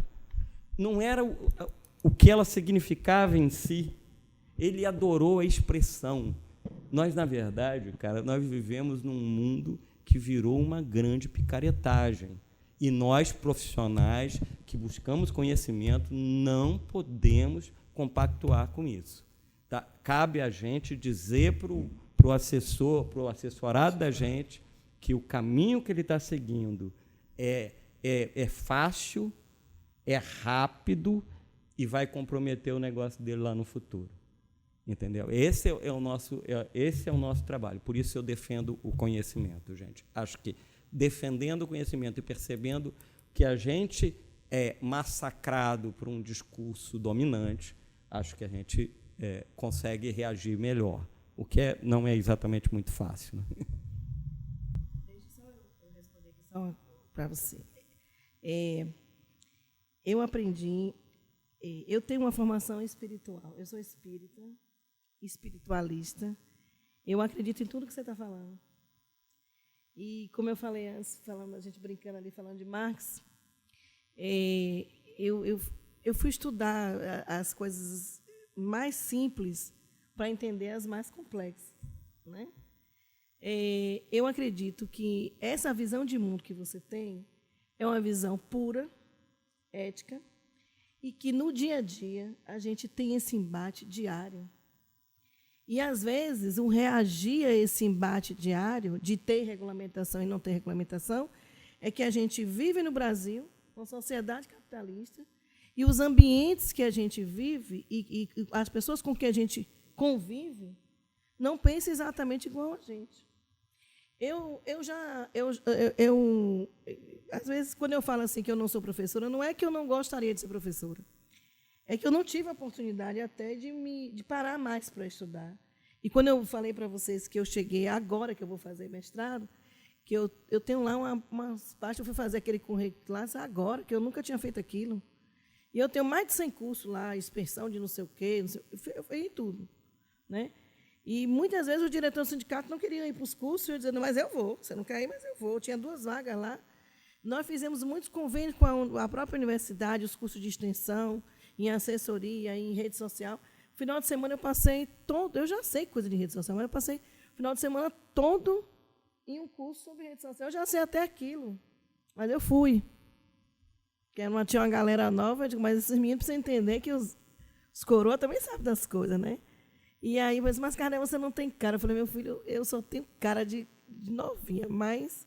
Não era o que ela significava em si, ele adorou a expressão. Nós, na verdade, cara, nós vivemos num mundo que virou uma grande picaretagem. E nós, profissionais que buscamos conhecimento, não podemos compactuar com isso. Tá? Cabe a gente dizer para o assessor, para o assessorado da gente, que o caminho que ele está seguindo é fácil, é rápido e vai comprometer o negócio dele lá no futuro. Entendeu? Esse é o nosso trabalho. Por isso eu defendo o conhecimento, gente. Acho que defendendo o conhecimento e percebendo que a gente é massacrado por um discurso dominante, acho que a gente consegue reagir melhor, o que não é exatamente muito fácil, né? Deixa só eu responder aqui só para você. Eu aprendi, eu tenho uma formação espiritual, eu sou espírita, espiritualista, eu acredito em tudo que você está falando. E, como eu falei antes, a gente brincando ali, falando de Marx, eu fui estudar as coisas mais simples para entender as mais complexas, né? Eu acredito que essa visão de mundo que você tem é uma visão pura, ética, e que, no dia a dia, a gente tem esse embate diário. E, às vezes, o reagir a esse embate diário, de ter regulamentação e não ter regulamentação, é que a gente vive no Brasil, uma sociedade capitalista, e os ambientes que a gente vive e as pessoas com que a gente convive não pensam exatamente igual a gente. Às vezes, quando eu falo assim que eu não sou professora, não é que eu não gostaria de ser professora. é que eu não tive a oportunidade até de parar mais para estudar. E quando eu falei para vocês que eu cheguei agora que eu vou fazer mestrado, que eu tenho lá umas partes, eu fui fazer aquele currículo lá agora, que eu nunca tinha feito aquilo. E eu tenho mais de 100 cursos lá, expansão de não sei o quê, eu fiz tudo. Né? E muitas vezes o diretor do sindicato não queria ir para os cursos, eu dizia, mas eu vou, você não quer ir, mas eu vou. Tinha 2 vagas lá. Nós fizemos muitos convênios com a própria universidade, os cursos de extensão, em assessoria, em rede social. No final de semana eu passei todo, eu já sei coisa de rede social, mas eu passei o final de semana todo em um curso sobre rede social. Eu já sei até aquilo, mas eu fui. Porque tinha uma galera nova, eu digo, mas esses meninos precisam entender que os coroas também sabem das coisas, né? E aí, mas Kardec, você não tem cara. Eu falei, meu filho, eu só tenho cara de novinha, mas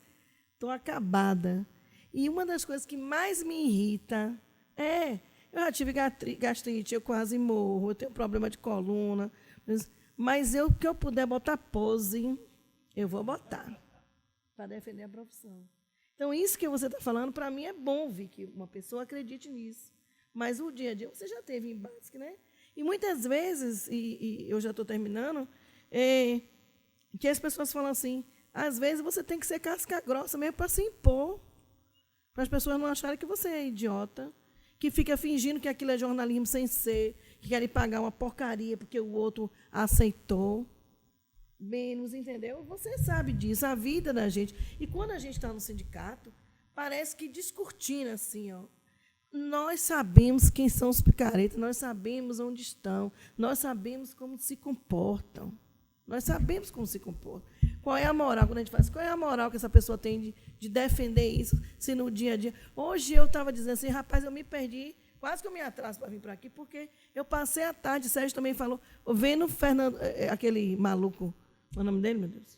estou acabada. E uma das coisas que mais me irrita eu já tive gastrite, eu quase morro, eu tenho problema de coluna, mas o que eu puder botar pose, eu vou botar, para defender a profissão. Então, isso que você está falando, para mim, é bom ver que uma pessoa acredite nisso. Mas o dia a dia, você já teve embate, né? E muitas vezes, e eu já estou terminando, que as pessoas falam assim, às vezes você tem que ser casca grossa mesmo para se impor, para as pessoas não acharem que você é idiota, que fica fingindo que aquilo é jornalismo sem ser, que querem pagar uma porcaria porque o outro aceitou. Menos, entendeu? Você sabe disso, a vida da gente. E quando a gente está no sindicato, parece que descortina assim, ó. Nós sabemos quem são os picaretas, nós sabemos onde estão, nós sabemos como se comportam. Nós sabemos como se comportam. Qual é a moral, quando a gente faz, qual é a moral que essa pessoa tem de defender isso, se no dia a dia... Hoje eu estava dizendo assim, rapaz, eu me perdi, quase que eu me atraso para vir para aqui, porque eu passei a tarde, Sérgio também falou, vendo Fernando, aquele maluco, qual é o nome dele, meu Deus?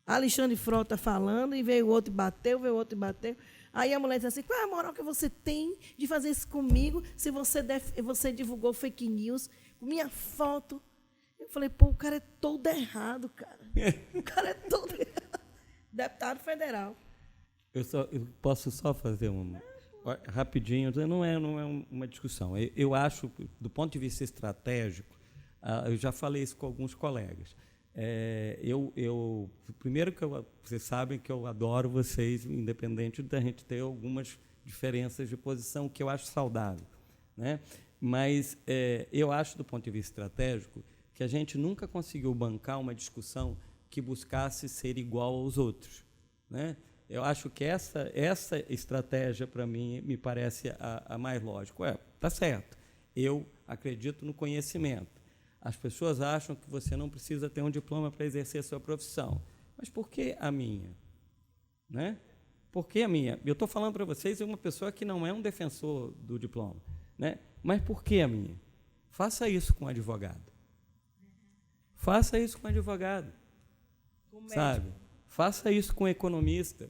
Alexandre Frota falando, e veio outro e bateu, veio outro e bateu. Aí a mulher disse assim, qual é a moral que você tem de fazer isso comigo, se você divulgou fake news, com minha foto? Eu falei, pô, o cara é todo errado, cara. O cara é todo errado. Deputado federal. Eu posso só fazer rapidinho, não é uma discussão. Eu acho, do ponto de vista estratégico, eu já falei isso com alguns colegas. Primeiro que vocês sabem que eu adoro vocês, independente da gente ter algumas diferenças de posição, que eu acho saudável, né? Mas eu acho, do ponto de vista estratégico, que a gente nunca conseguiu bancar uma discussão que buscasse ser igual aos outros, né? Eu acho que essa estratégia, para mim, me parece a mais lógica. Tá certo, eu acredito no conhecimento. As pessoas acham que você não precisa ter um diploma para exercer a sua profissão. Mas por que a minha? Né? Por que a minha? Eu estou falando para vocês de uma pessoa que não é um defensor do diploma. Né? Mas por que a minha? Faça isso com um advogado. Faça isso com um advogado. Sabe? Faça isso com um economista,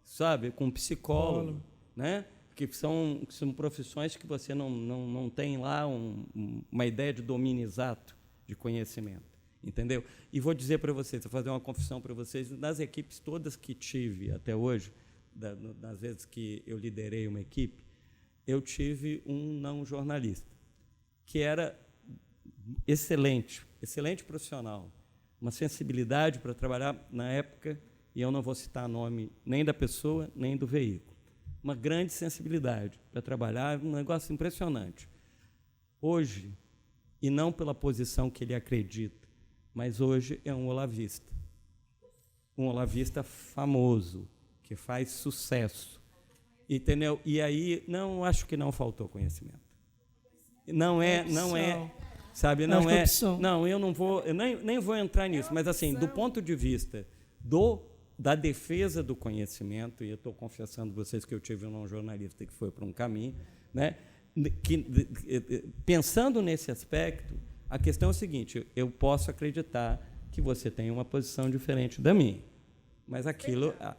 sabe? Com um psicólogo. Né? Que são profissões que você não tem lá uma ideia de domínio exato de conhecimento, entendeu? E vou dizer para vocês, vou fazer uma confissão para vocês, das equipes todas que tive até hoje, das vezes que eu liderei uma equipe, eu tive um não jornalista, que era excelente profissional, uma sensibilidade para trabalhar na época, e eu não vou citar nome nem da pessoa, nem do veículo, uma grande sensibilidade para trabalhar, um negócio impressionante. Hoje, e não pela posição que ele acredita, mas hoje é um olavista. Um olavista famoso, que faz sucesso. Entendeu? E aí, acho que não faltou conhecimento. Não é, sabe, não é. Não, eu não vou, eu nem vou entrar nisso, mas assim, do ponto de vista da defesa do conhecimento, e eu estou confessando a vocês que eu tive um jornalista que foi para um caminho, né? Pensando nesse aspecto, a questão é o seguinte, eu posso acreditar que você tem uma posição diferente da minha, mas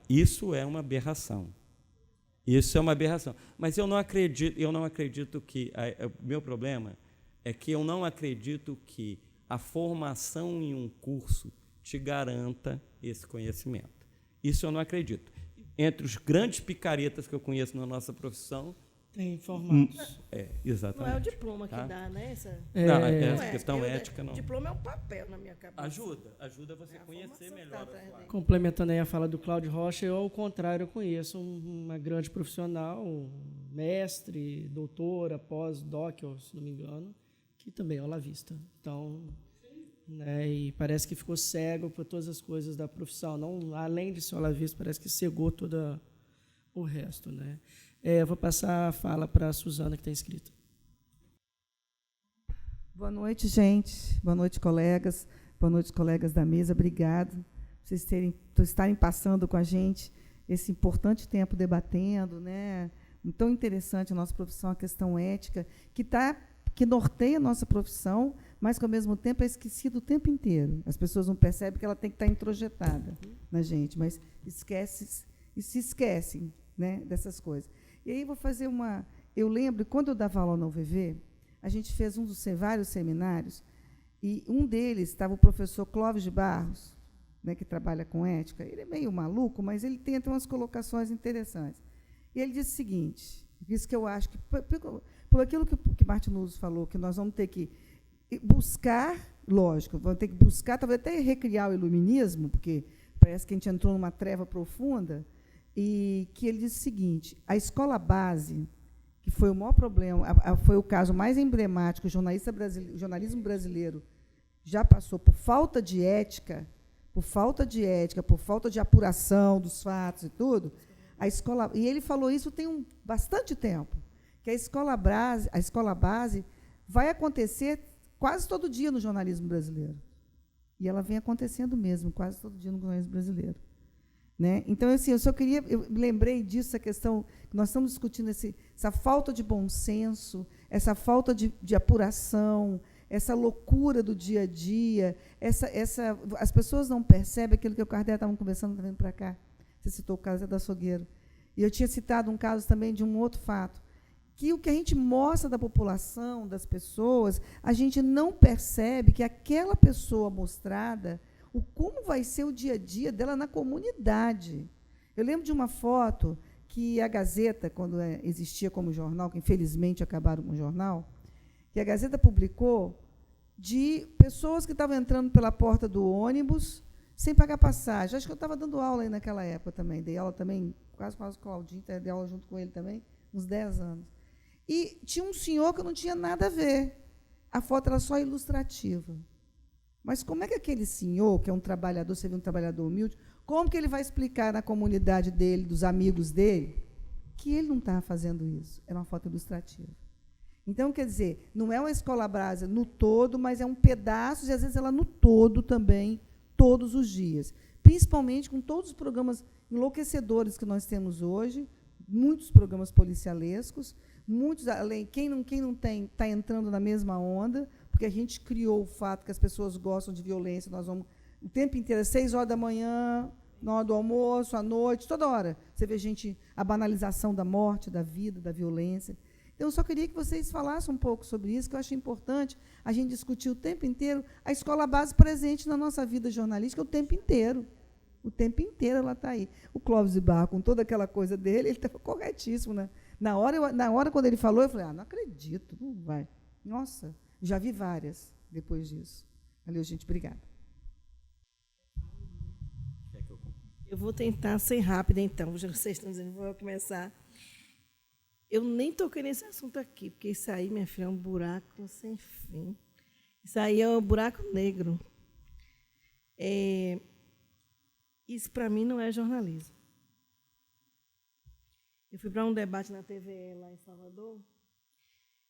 isso é uma aberração. Isso é uma aberração. Mas eu não acredito que... O meu problema é que eu não acredito que a formação em um curso te garanta esse conhecimento. Isso eu não acredito. Entre os grandes picaretas que eu conheço na nossa profissão, Tem formatos. Não é o Exatamente. diploma que dá, né? Não, Não essa é. questão ética não. Diploma é um papel na minha cabeça. Ajuda você a conhecer melhor. Complementando aí a fala do Cláudio Rocha, eu, ao contrário, eu conheço uma grande profissional, mestre, doutora, pós-doc, se não me engano, que também é olavista. Então, né, e parece que ficou cego por todas as coisas da profissão. Não, além de ser olavista, parece que cegou todo o resto. Né? Eu vou passar a fala para a Suzana, que está inscrita. Boa noite, gente. Boa noite, colegas. Boa noite, colegas da mesa. Obrigado por vocês estarem passando com a gente esse importante tempo debatendo, né? Tão interessante a nossa profissão, a questão ética, que norteia a nossa profissão, mas que, ao mesmo tempo, é esquecida o tempo inteiro. As pessoas não percebem que ela tem que estar introjetada na gente, mas se esquecem, né, dessas coisas. E aí vou fazer uma... Eu lembro, quando eu dava aula na UVV, a gente fez vários seminários, e um deles estava o professor Clóvis de Barros, né, que trabalha com ética. Ele é meio maluco, mas ele tem umas colocações interessantes. E ele disse o seguinte, isso que eu acho que, por aquilo que Martinuzzo falou, que nós vamos ter que buscar, lógico, vamos ter que buscar, talvez até recriar o iluminismo, porque parece que a gente entrou numa treva profunda, e que ele disse o seguinte, a escola base, que foi o maior problema, foi o caso mais emblemático, o jornalismo brasileiro já passou por falta de ética, por falta de apuração dos fatos e tudo, e ele falou isso tem bastante tempo, que a escola base vai acontecer quase todo dia no jornalismo brasileiro. E ela vem acontecendo mesmo, quase todo dia no jornalismo brasileiro. Né? Então, assim, eu lembrei disso, essa questão que nós estamos discutindo, essa falta de bom senso, essa falta de apuração, essa loucura do dia a dia, as pessoas não percebem aquilo que o Kardec estava conversando, está vindo para cá. Você citou o caso da Açougueiro. E eu tinha citado um caso também de um outro fato, que o que a gente mostra da população, das pessoas, a gente não percebe que aquela pessoa mostrada, como vai ser o dia a dia dela na comunidade. Eu lembro de uma foto que a Gazeta, quando existia como jornal, que infelizmente acabaram com o jornal, que a Gazeta publicou de pessoas que estavam entrando pela porta do ônibus sem pagar passagem. Acho que eu estava dando aula aí naquela época também, dei aula também, quase com o Claudinho, dei aula junto com ele também, uns 10 anos. E tinha um senhor que não tinha nada a ver. A foto era só ilustrativa. Mas como é que aquele senhor, que é um trabalhador, você vê um trabalhador humilde, como que ele vai explicar na comunidade dele, dos amigos dele, que ele não estava fazendo isso? Era uma foto ilustrativa. Então, quer dizer, não é uma escola base no todo, mas é um pedaço, e às vezes ela no todo também, todos os dias. Principalmente com todos os programas enlouquecedores que nós temos hoje, muitos programas policialescos, muitos, além, quem não tem, está entrando na mesma onda, porque a gente criou o fato que as pessoas gostam de violência, nós vamos o tempo inteiro, às 6 horas da manhã, na hora do almoço, à noite, toda hora. Você vê a banalização da morte, da vida, da violência. Então, eu só queria que vocês falassem um pouco sobre isso, que eu acho importante a gente discutir o tempo inteiro a escola base presente na nossa vida jornalística o tempo inteiro. O tempo inteiro ela está aí. O Clóvis de Barros, com toda aquela coisa dele, ele estava corretíssimo. Né? Na hora, quando ele falou, eu falei, não acredito, não vai. Nossa, já vi várias depois disso. Valeu, gente, obrigada. Eu vou tentar ser rápida, então, já vocês estão dizendo, vou começar. Eu nem toquei nesse assunto aqui, porque isso aí, minha filha, é um buraco sem fim. Isso aí é um buraco negro. Isso, para mim, não é jornalismo. Eu fui para um debate na TVE lá em Salvador,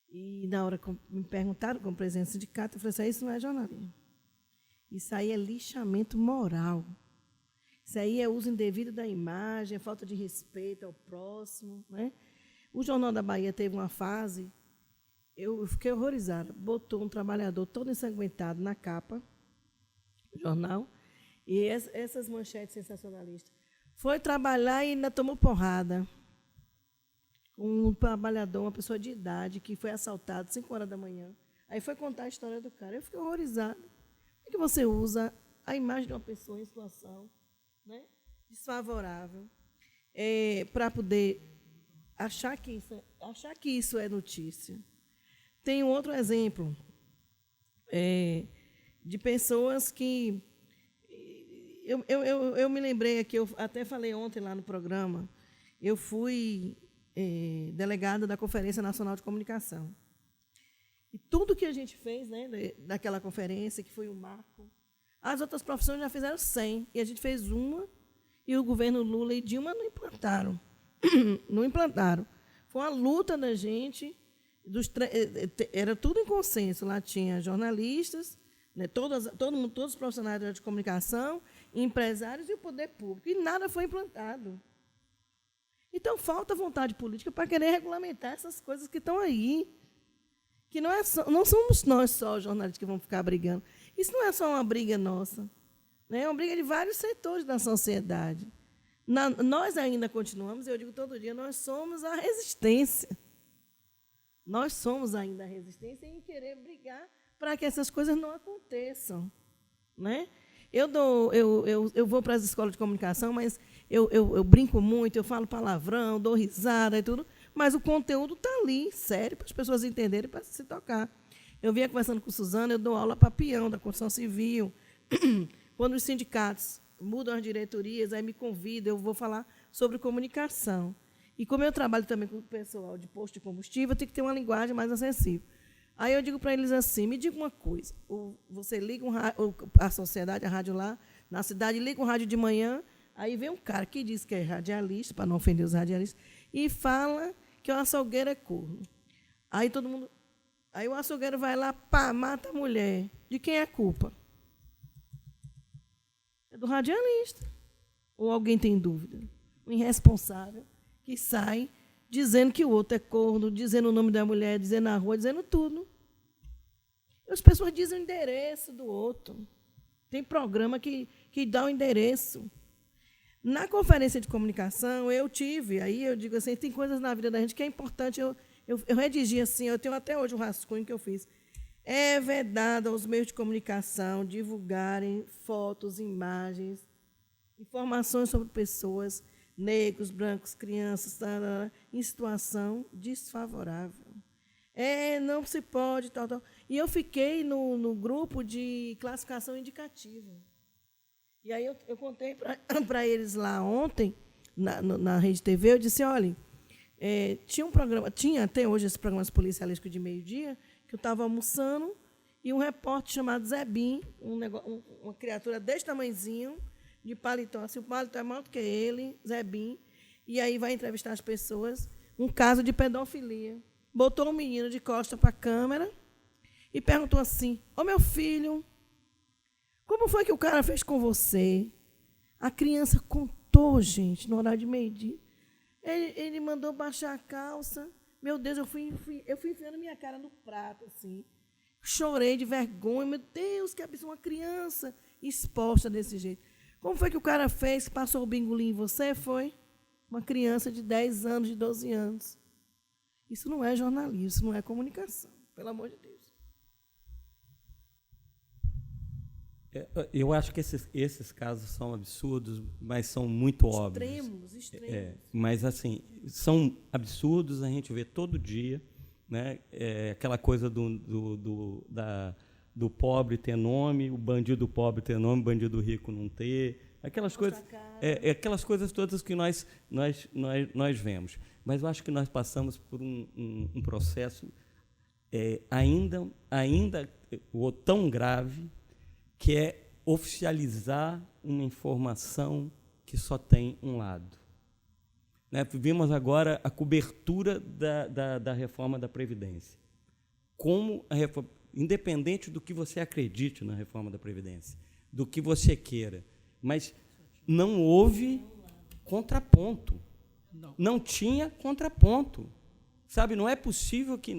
e na hora que me perguntaram, como presidente do sindicato, eu falei assim, isso não é jornalismo. Isso aí é lixamento moral. Isso aí é uso indevido da imagem, é falta de respeito ao próximo. Né? O Jornal da Bahia teve uma fase, eu fiquei horrorizada, botou um trabalhador todo ensanguentado na capa do jornal, e essas manchetes sensacionalistas. Foi trabalhar e ainda tomou porrada. Um trabalhador, uma pessoa de idade, que foi assaltado 5 horas da manhã. Aí foi contar a história do cara. Eu fiquei horrorizada. Como é que você usa a imagem de uma pessoa em situação, né, desfavorável para poder achar que isso é notícia. Tem um outro exemplo de pessoas que... Eu me lembrei aqui, eu até falei ontem lá no programa, eu fui delegada da Conferência Nacional de Comunicação. E tudo que a gente fez, né, daquela conferência, que foi um marco, as outras profissões já fizeram 100, e a gente fez uma, e o governo Lula e Dilma não implantaram. Não implantaram. Foi uma luta da gente, era tudo em consenso. Lá tinha jornalistas, né, todos os profissionais da área de comunicação, empresários e o poder público, e nada foi implantado. Então, falta vontade política para querer regulamentar essas coisas que estão aí. Que não somos nós só, os jornalistas, que vamos ficar brigando. Isso não é só uma briga nossa. Né? É uma briga de vários setores da sociedade. Nós ainda continuamos, eu digo todo dia, nós somos a resistência. Nós somos ainda a resistência em querer brigar para que essas coisas não aconteçam. Né? Eu vou para as escolas de comunicação, mas eu brinco muito, eu falo palavrão, dou risada e tudo, mas o conteúdo está ali, sério, para as pessoas entenderem, para se tocar. Eu vinha conversando com Suzana, eu dou aula para peão da construção civil. Quando os sindicatos mudam as diretorias, aí me convidam, eu vou falar sobre comunicação. E como eu trabalho também com o pessoal de posto de combustível, eu tenho que ter uma linguagem mais acessível. Aí eu digo para eles assim, me diga uma coisa, você liga a sociedade, a rádio lá, na cidade, liga um rádio de manhã, aí vem um cara que diz que é radialista, para não ofender os radialistas, e fala que o açougueiro é corno. Aí o açougueiro vai lá, pá, mata a mulher. De quem é a culpa? É do radialista. Ou alguém tem dúvida? Um irresponsável que sai dizendo que o outro é corno, dizendo o nome da mulher, dizendo a rua, dizendo tudo. As pessoas dizem o endereço do outro. Tem programa que dá o endereço. Na conferência de comunicação, eu digo assim, tem coisas na vida da gente que é importante. Eu redigi assim, eu tenho até hoje um rascunho que eu fiz. É vedado aos meios de comunicação divulgarem fotos, imagens, informações sobre pessoas, negros, brancos, crianças, em situação desfavorável. Não se pode, tal. E eu fiquei no grupo de classificação indicativa. E aí eu contei para eles lá ontem, na Rede TV, eu disse, olha, tinha um programa, tinha até hoje esse programa policialístico de meio-dia, que eu estava almoçando, e um repórter chamado Zebim, uma criatura desse tamanhozinho, de paletó, assim, o paletó é maior do que ele, Zebim, e aí vai entrevistar as pessoas, um caso de pedofilia. Botou um menino de costa para a câmera e perguntou assim, meu filho, como foi que o cara fez com você? A criança contou, gente, no horário de meio-dia. Ele mandou baixar a calça. Meu Deus, eu fui enfiando minha cara no prato, assim. Chorei de vergonha. Meu Deus, que absurdo, uma criança exposta desse jeito. Como foi que o cara fez? Passou o bingolim em você? Foi uma criança de 10 anos, de 12 anos. Isso não é jornalismo, isso não é comunicação, pelo amor de Deus. Eu acho que esses casos são absurdos, mas são muito óbvios. Extremos. Mas, assim, são absurdos, a gente vê todo dia, né? Aquela coisa do pobre ter nome, o bandido pobre ter nome, o bandido rico não ter. Aquelas coisas todas que nós vemos. Mas eu acho que nós passamos por um processo ainda tão grave, que é oficializar uma informação que só tem um lado. Né? Vimos agora a cobertura da reforma da Previdência. Como independente do que você acredite na reforma da Previdência, do que você queira, mas não houve contraponto. Não tinha contraponto. Sabe, não é possível que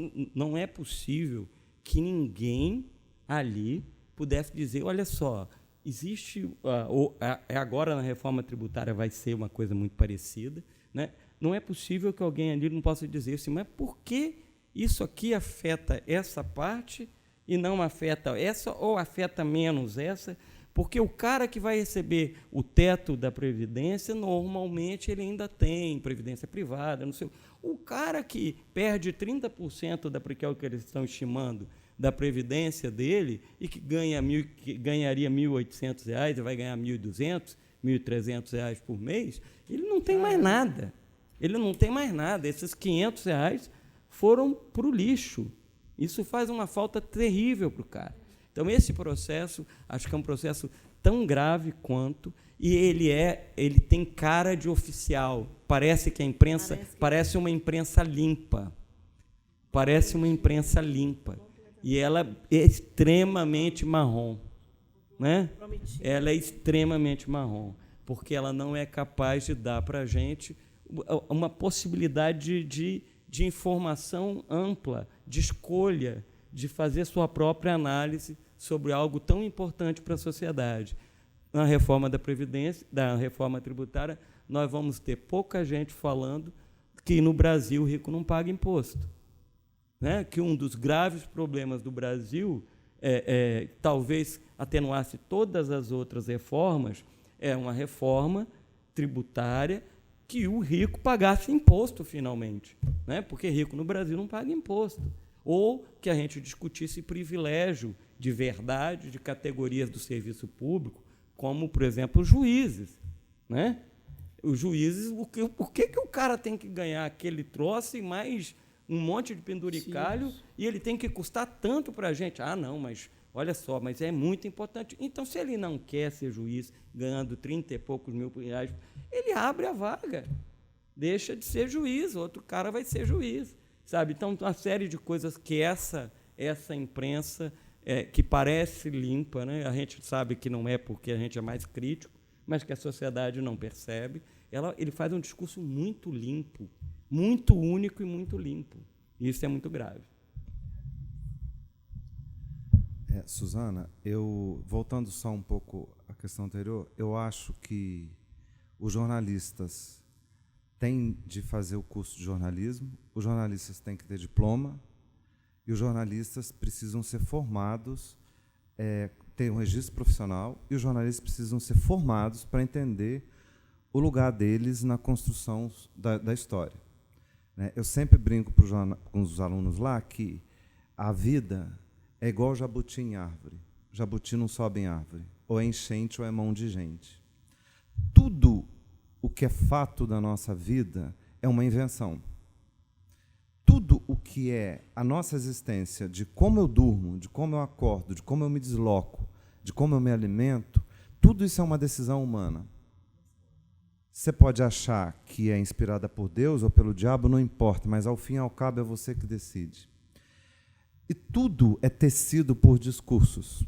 ninguém ali pudesse dizer, olha só, existe, agora na reforma tributária vai ser uma coisa muito parecida, né? Não é possível que alguém ali não possa dizer assim, mas por que isso aqui afeta essa parte e não afeta essa, ou afeta menos essa? Porque o cara que vai receber o teto da Previdência, normalmente ele ainda tem Previdência privada, não sei. O cara que perde 30% que é o que eles estão estimando, da Previdência dele, e que ganharia R$ 1.800 e vai ganhar R$ 1.200, R$ 1.300 por mês, ele não tem mais nada. Ele não tem mais nada. Esses R$ 500 foram para o lixo. Isso faz uma falta terrível para o cara. Então, esse processo, acho que é um processo tão grave quanto, e ele tem cara de oficial. Parece que a imprensa parece uma imprensa limpa. Parece uma imprensa limpa. E ela é extremamente marrom. Né? Ela é extremamente marrom, porque ela não é capaz de dar para a gente uma possibilidade de informação ampla, de escolha, de fazer sua própria análise sobre algo tão importante para a sociedade. Na reforma da Previdência, da reforma tributária, nós vamos ter pouca gente falando que no Brasil o rico não paga imposto. Né? Que um dos graves problemas do Brasil, talvez atenuasse todas as outras reformas, é uma reforma tributária que o rico pagasse imposto, finalmente. Né? Porque rico no Brasil não paga imposto. Ou que a gente discutisse privilégio de verdade de categorias do serviço público, como, por exemplo, os juízes. Né? Os juízes, por que o cara tem que ganhar aquele troço e mais um monte de penduricalho, sim, e ele tem que custar tanto para a gente? Ah, não, mas olha só, mas é muito importante. Então, se ele não quer ser juiz, ganhando 30 e poucos mil reais, ele abre a vaga, deixa de ser juiz, outro cara vai ser juiz. Sabe? Então, uma série de coisas que essa imprensa, que parece limpa, né? A gente sabe que não é porque a gente é mais crítico, mas que a sociedade não percebe, ele faz um discurso muito limpo, muito único e muito limpo. E isso é muito grave. Suzana, voltando só um pouco à questão anterior, eu acho que os jornalistas têm de fazer o curso de jornalismo, os jornalistas têm que ter diploma, e os jornalistas precisam ser formados, ter um registro profissional, e os jornalistas precisam ser formados para entender o lugar deles na construção da história. Eu sempre brinco com os alunos lá que a vida é igual jabuti em árvore. Jabuti não sobe em árvore. Ou é enchente ou é mão de gente. Tudo o que é fato da nossa vida é uma invenção. Tudo o que é a nossa existência, de como eu durmo, de como eu acordo, de como eu me desloco, de como eu me alimento, tudo isso é uma decisão humana. Você pode achar que é inspirada por Deus ou pelo diabo, não importa, mas ao fim e ao cabo é você que decide. E tudo é tecido por discursos.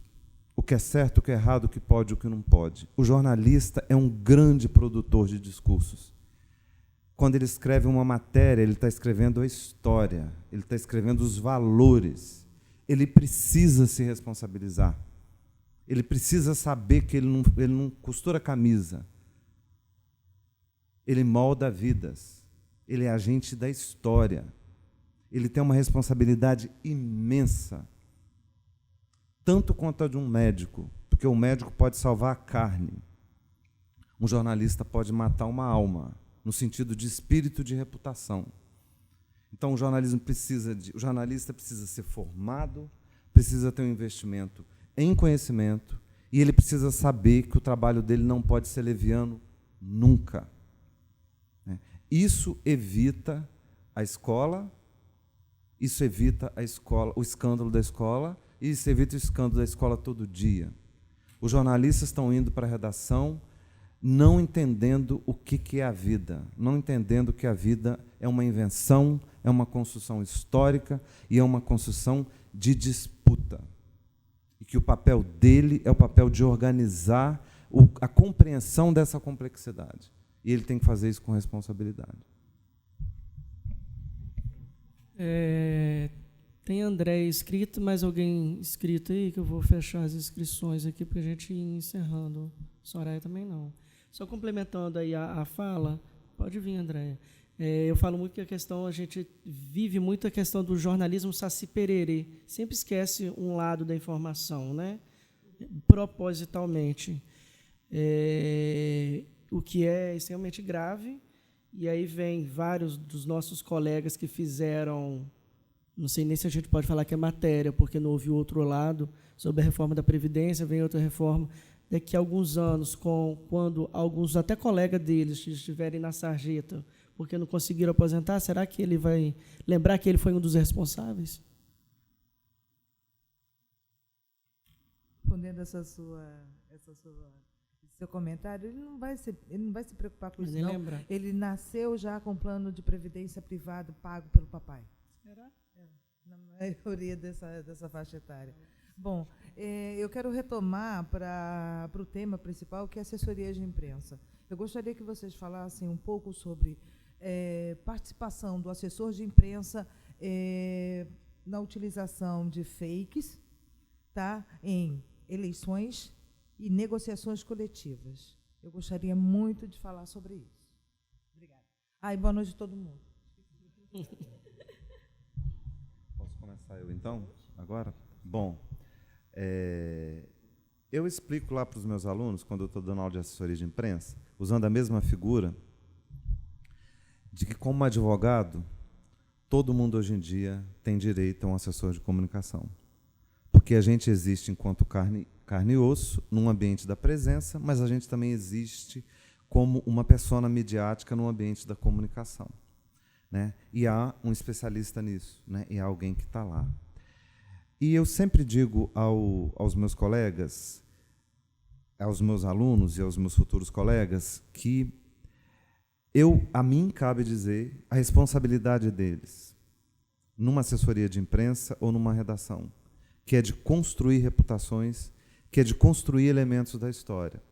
O que é certo, o que é errado, o que pode, o que não pode. O jornalista é um grande produtor de discursos. Quando ele escreve uma matéria, ele está escrevendo a história, ele está escrevendo os valores. Ele precisa se responsabilizar. Ele precisa saber que ele não costura camisa. Ele molda vidas. Ele é agente da história. Ele tem uma responsabilidade imensa, tanto quanto a de um médico, porque o médico pode salvar a carne. Um jornalista pode matar uma alma, no sentido de espírito de reputação. Então, o jornalista precisa ser formado, precisa ter um investimento em conhecimento, e ele precisa saber que o trabalho dele não pode ser leviano nunca. Isso evita a escola, isso evita o escândalo da escola, e isso evita o escândalo da escola todo dia. Os jornalistas estão indo para a redação não entendendo o que é a vida, não entendendo que a vida é uma invenção, é uma construção histórica e é uma construção de disputa. E que o papel dele é o papel de organizar a compreensão dessa complexidade. E ele tem que fazer isso com responsabilidade. Tem André inscrito, mais alguém inscrito aí, que eu vou fechar as inscrições aqui para a gente ir encerrando. Soraya também não. Só complementando aí a fala, pode vir, André. Eu falo muito que a gente vive muito a questão do jornalismo saci pererê, sempre esquece um lado da informação, né? propositalmente, o que é extremamente grave. E aí vem vários dos nossos colegas que fizeram, não sei nem se a gente pode falar que é matéria, porque não houve outro lado, sobre a reforma da Previdência, vem outra reforma. Daqui a alguns anos, quando alguns até colegas deles estiverem na sarjeta, porque não conseguiram aposentar, será que ele vai lembrar que ele foi um dos responsáveis? Respondendo seu comentário, ele não vai se preocupar com isso, não. Ele nasceu já com plano de previdência privado pago pelo papai. Será? Na maioria dessa faixa etária. Bom, eu quero retomar para o tema principal, que é assessoria de imprensa. Eu gostaria que vocês falassem um pouco sobre participação do assessor de imprensa na utilização de fakes, tá, em eleições e negociações coletivas. Eu gostaria muito de falar sobre isso. Obrigada. E boa noite a todo mundo. Posso começar eu, então? Agora? Bom, eu explico lá para os meus alunos, quando eu estou dando aula de assessoria de imprensa, usando a mesma figura, de que, como advogado, todo mundo hoje em dia tem direito a um assessor de comunicação. Porque a gente existe enquanto carne e osso, num ambiente da presença, mas a gente também existe como uma persona midiática no ambiente da comunicação, né? E há um especialista nisso, né? E há alguém que está lá. E eu sempre digo aos meus colegas, aos meus alunos e aos meus futuros colegas, que a mim cabe dizer a responsabilidade deles, numa assessoria de imprensa ou numa redação, que é de construir reputações, que é de construir elementos da história.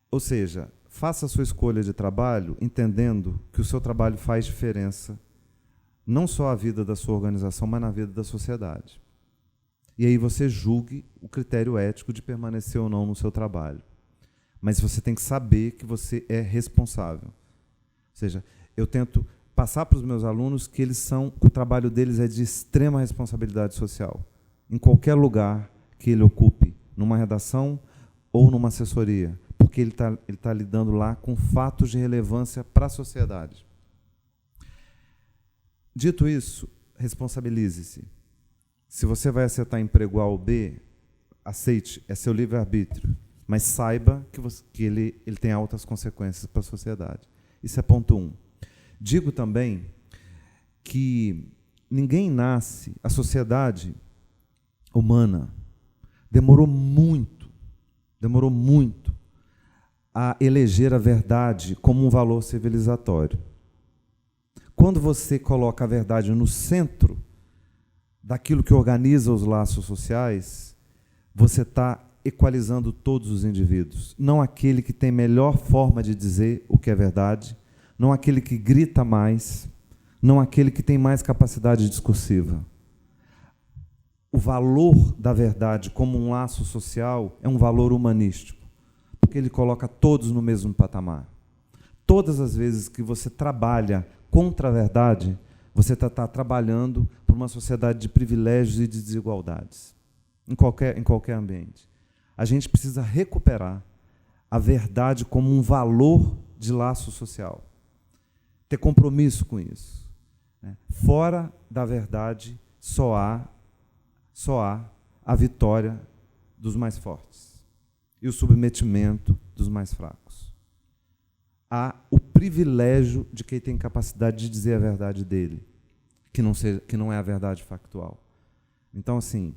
Ou seja, faça a sua escolha de trabalho entendendo que o seu trabalho faz diferença, não só à vida da sua organização, mas na vida da sociedade. E aí você julgue o critério ético de permanecer ou não no seu trabalho. Mas você tem que saber que você é responsável. Ou seja, eu tento passar para os meus alunos que o trabalho deles é de extrema responsabilidade social, em qualquer lugar que ele ocupe, numa redação ou numa assessoria, porque ele tá lidando lá com fatos de relevância para a sociedade. Dito isso, responsabilize-se. Se você vai aceitar emprego A ou B, aceite, é seu livre-arbítrio, mas saiba que ele tem altas consequências para a sociedade. Isso é ponto 1. Digo também que ninguém nasce, a sociedade humana demorou muito a eleger a verdade como um valor civilizatório. Quando você coloca a verdade no centro daquilo que organiza os laços sociais, você está equalizando todos os indivíduos. Não aquele que tem melhor forma de dizer o que é verdade, não aquele que grita mais, não aquele que tem mais capacidade discursiva. O valor da verdade como um laço social é um valor humanístico, porque ele coloca todos no mesmo patamar. Todas as vezes que você trabalha contra a verdade, você está trabalhando por uma sociedade de privilégios e de desigualdades, em qualquer ambiente. A gente precisa recuperar a verdade como um valor de laço social, ter compromisso com isso, né? Fora da verdade, só há a vitória dos mais fortes e o submetimento dos mais fracos. Há o privilégio de quem tem capacidade de dizer a verdade dele, que não é a verdade factual. Então, assim,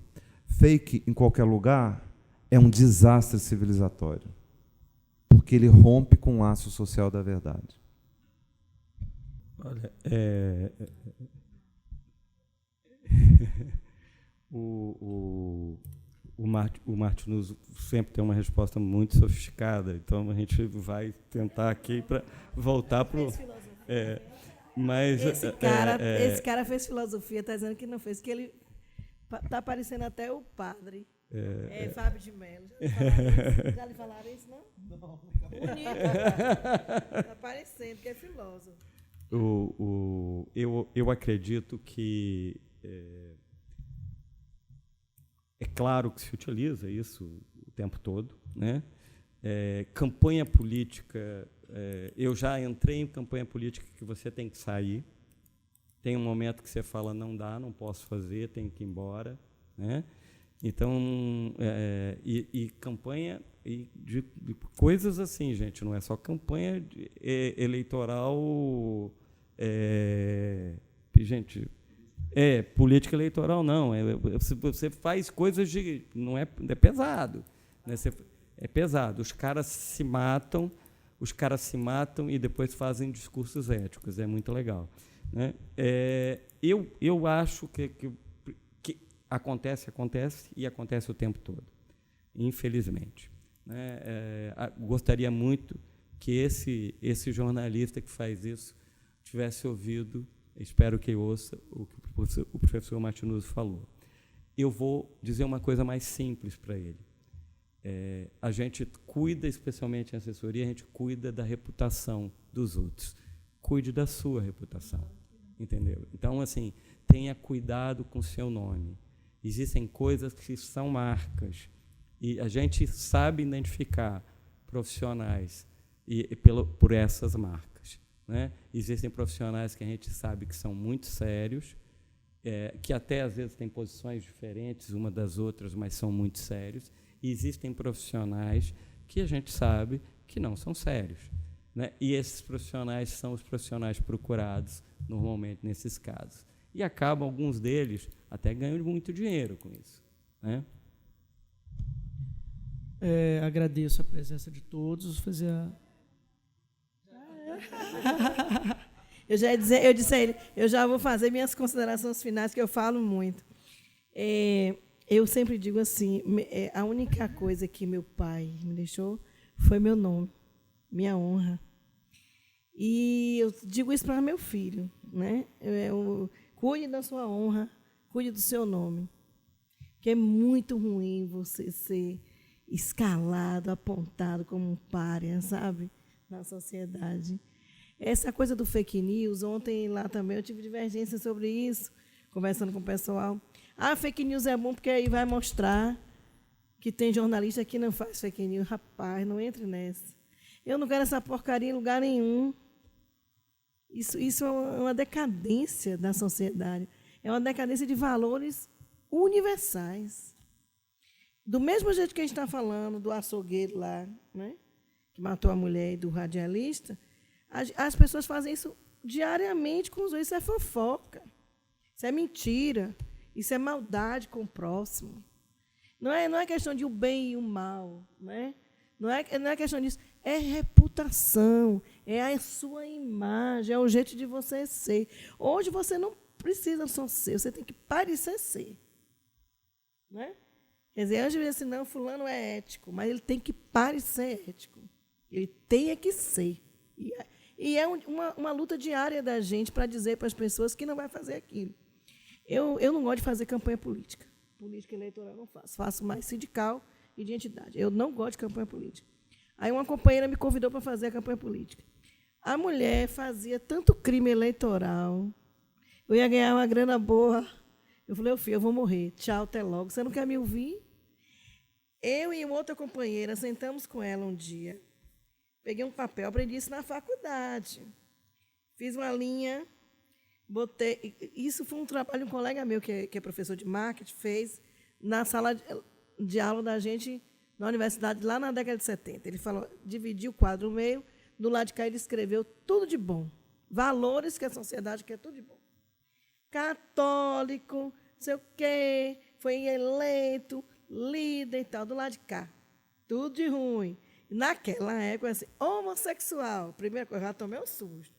fake em qualquer lugar é um desastre civilizatório, porque ele rompe com o laço social da verdade. Olha, o Martinuzzo sempre tem uma resposta muito sofisticada, então a gente vai tentar aqui para voltar para o... Mas esse cara fez filosofia, está dizendo que não fez, que ele está parecendo até o padre. Fábio de Mello. Já lhe falaram isso, não? Não. Está parecendo que é filósofo. Eu acredito que é claro que se utiliza isso o tempo todo, né? Campanha política, eu já entrei em campanha política que você tem que sair, tem um momento que você fala, não dá, não posso fazer, tenho que ir embora, né? Então, campanha de coisas assim, gente, não é só campanha eleitoral, gente, política eleitoral não, você faz coisas de, não é pesado, né? É pesado, os caras se matam e depois fazem discursos éticos, é muito legal, né? Eu acho que acontece e acontece o tempo todo, infelizmente, né? Gostaria muito que esse jornalista que faz isso tivesse ouvido, espero que ouça o que o professor Martinuzzi falou. Eu vou dizer uma coisa mais simples para ele. A gente cuida, especialmente em assessoria, a gente cuida da reputação dos outros. Cuide da sua reputação, entendeu? Então, assim, tenha cuidado com o seu nome. Existem coisas que são marcas, e a gente sabe identificar profissionais por essas marcas, né? Existem profissionais que a gente sabe que são muito sérios, que até às vezes têm posições diferentes uma das outras, mas são muito sérios. E existem profissionais que a gente sabe que não são sérios, né? E esses profissionais são os profissionais procurados normalmente nesses casos. E acabam, alguns deles, até ganhando muito dinheiro com isso, né? Agradeço a presença de todos. Eu disse a ele, eu já vou fazer minhas considerações finais, que eu falo muito. Eu sempre digo assim, a única coisa que meu pai me deixou foi meu nome, minha honra. E eu digo isso para meu filho, né? Cuide da sua honra, cuide do seu nome. Porque é muito ruim você ser escalado, apontado como um pária, sabe? Na sociedade. Essa coisa do fake news, ontem lá também eu tive divergência sobre isso, conversando com o pessoal. Fake news é bom porque aí vai mostrar que tem jornalista que não faz fake news. Rapaz, não entre nessa. Eu não quero essa porcaria em lugar nenhum. Isso é uma decadência da sociedade. É uma decadência de valores universais. Do mesmo jeito que a gente está falando do açougueiro lá, né, que matou a mulher, e do radialista, as pessoas fazem isso diariamente com os outros. Isso é fofoca. Isso é mentira. Isso é maldade com o próximo. Não é questão de o bem e o mal, né? Não é questão disso. É reputação, é a sua imagem, é o jeito de você ser. Hoje você não precisa só ser, você tem que parecer ser. Né? Quer dizer, antes de dizer assim, não, fulano é ético, mas ele tem que parecer ético. Ele tem que ser. E é uma luta diária da gente para dizer para as pessoas que não vai fazer aquilo. Eu não gosto de fazer campanha política. Política eleitoral eu não faço. Faço mais sindical e de entidade. Eu não gosto de campanha política. Aí uma companheira me convidou para fazer a campanha política. A mulher fazia tanto crime eleitoral. Eu ia ganhar uma grana boa. Eu falei, filho, eu vou morrer. Tchau, até logo. Você não quer me ouvir? Eu e uma outra companheira sentamos com ela um dia. Peguei um papel, aprendi isso na faculdade. Fiz uma linha, botei... Isso foi um trabalho de um colega meu, que é professor de marketing, fez na sala de aula da gente na universidade, lá na década de 70. Ele falou, dividiu o quadro no meio, do lado de cá ele escreveu tudo de bom. Valores que a sociedade quer, tudo de bom. Católico, não sei o quê, foi eleito, líder e tal, do lado de cá. Tudo de ruim. Naquela época, assim, homossexual, primeira coisa, já tomei um susto.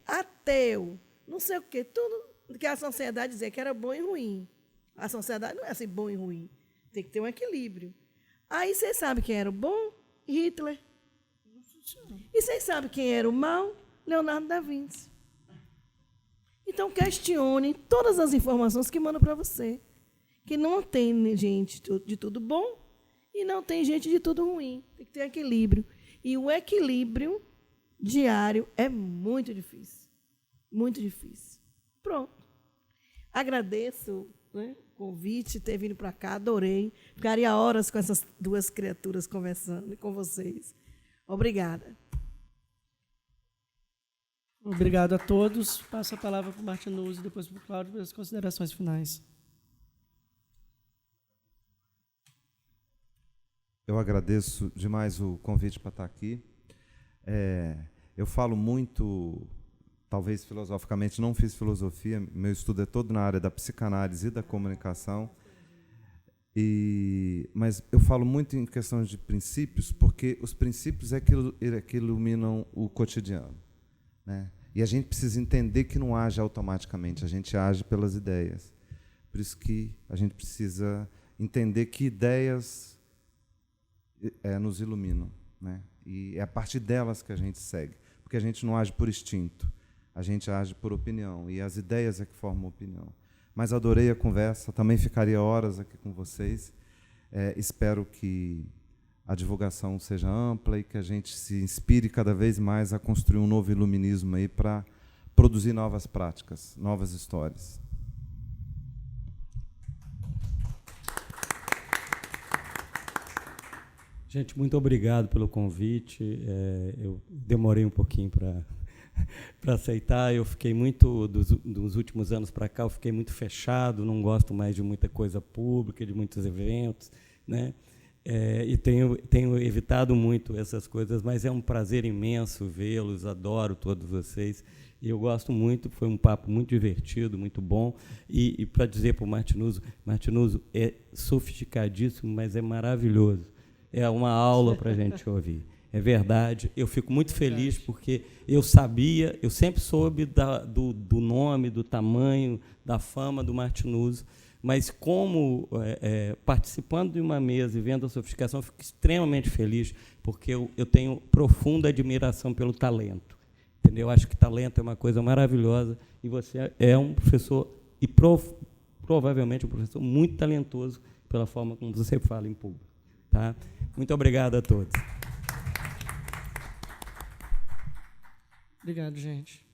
Ateu, não sei o quê, tudo que a sociedade dizia que era bom e ruim. A sociedade não é assim, bom e ruim. Tem que ter um equilíbrio. Aí vocês sabem quem era o bom? Hitler. E vocês sabem quem era o mau? Leonardo da Vinci. Então, questione todas as informações que mandam para você. Que não tem gente de tudo bom e não tem gente de tudo ruim. Tem que ter equilíbrio. E o equilíbrio diário é muito difícil. Muito difícil. Pronto. Agradeço né, convite, ter vindo para cá, adorei. Ficaria horas com essas duas criaturas conversando e com vocês. Obrigada. Obrigado a todos. Passo a palavra para o Martinuzzi e depois para o Cláudio para as considerações finais. Eu agradeço demais o convite para estar aqui. Eu falo muito, talvez filosoficamente, não fiz filosofia, meu estudo é todo na área da psicanálise e da comunicação, mas eu falo muito em questões de princípios, porque os princípios é que iluminam o cotidiano, né? E a gente precisa entender que não age automaticamente, a gente age pelas ideias. Por isso que a gente precisa entender que ideias nos iluminam, né? E é a partir delas que a gente segue, porque a gente não age por instinto, a gente age por opinião, e as ideias é que formam opinião. Mas adorei a conversa, também ficaria horas aqui com vocês. Espero que a divulgação seja ampla e que a gente se inspire cada vez mais a construir um novo iluminismo aí para produzir novas práticas, novas histórias. Gente, muito obrigado pelo convite. Eu demorei um pouquinho para aceitar. Eu fiquei muito, dos últimos anos para cá, eu fiquei muito fechado, não gosto mais de muita coisa pública, de muitos eventos, né? E tenho evitado muito essas coisas, mas é um prazer imenso vê-los, adoro todos vocês. E eu gosto muito, foi um papo muito divertido, muito bom. E para dizer para o Martinuzzo é sofisticadíssimo, mas é maravilhoso. É uma aula para a gente ouvir. É verdade. Eu fico muito feliz porque eu sempre soube do nome, do tamanho, da fama do Martinuzzo, mas como participando de uma mesa e vendo a sofisticação, eu fico extremamente feliz, porque eu tenho profunda admiração pelo talento. Entendeu? Eu acho que talento é uma coisa maravilhosa e você é um professor, e provavelmente um professor muito talentoso pela forma como você fala em público. Tá? Muito obrigado a todos. Obrigado, gente.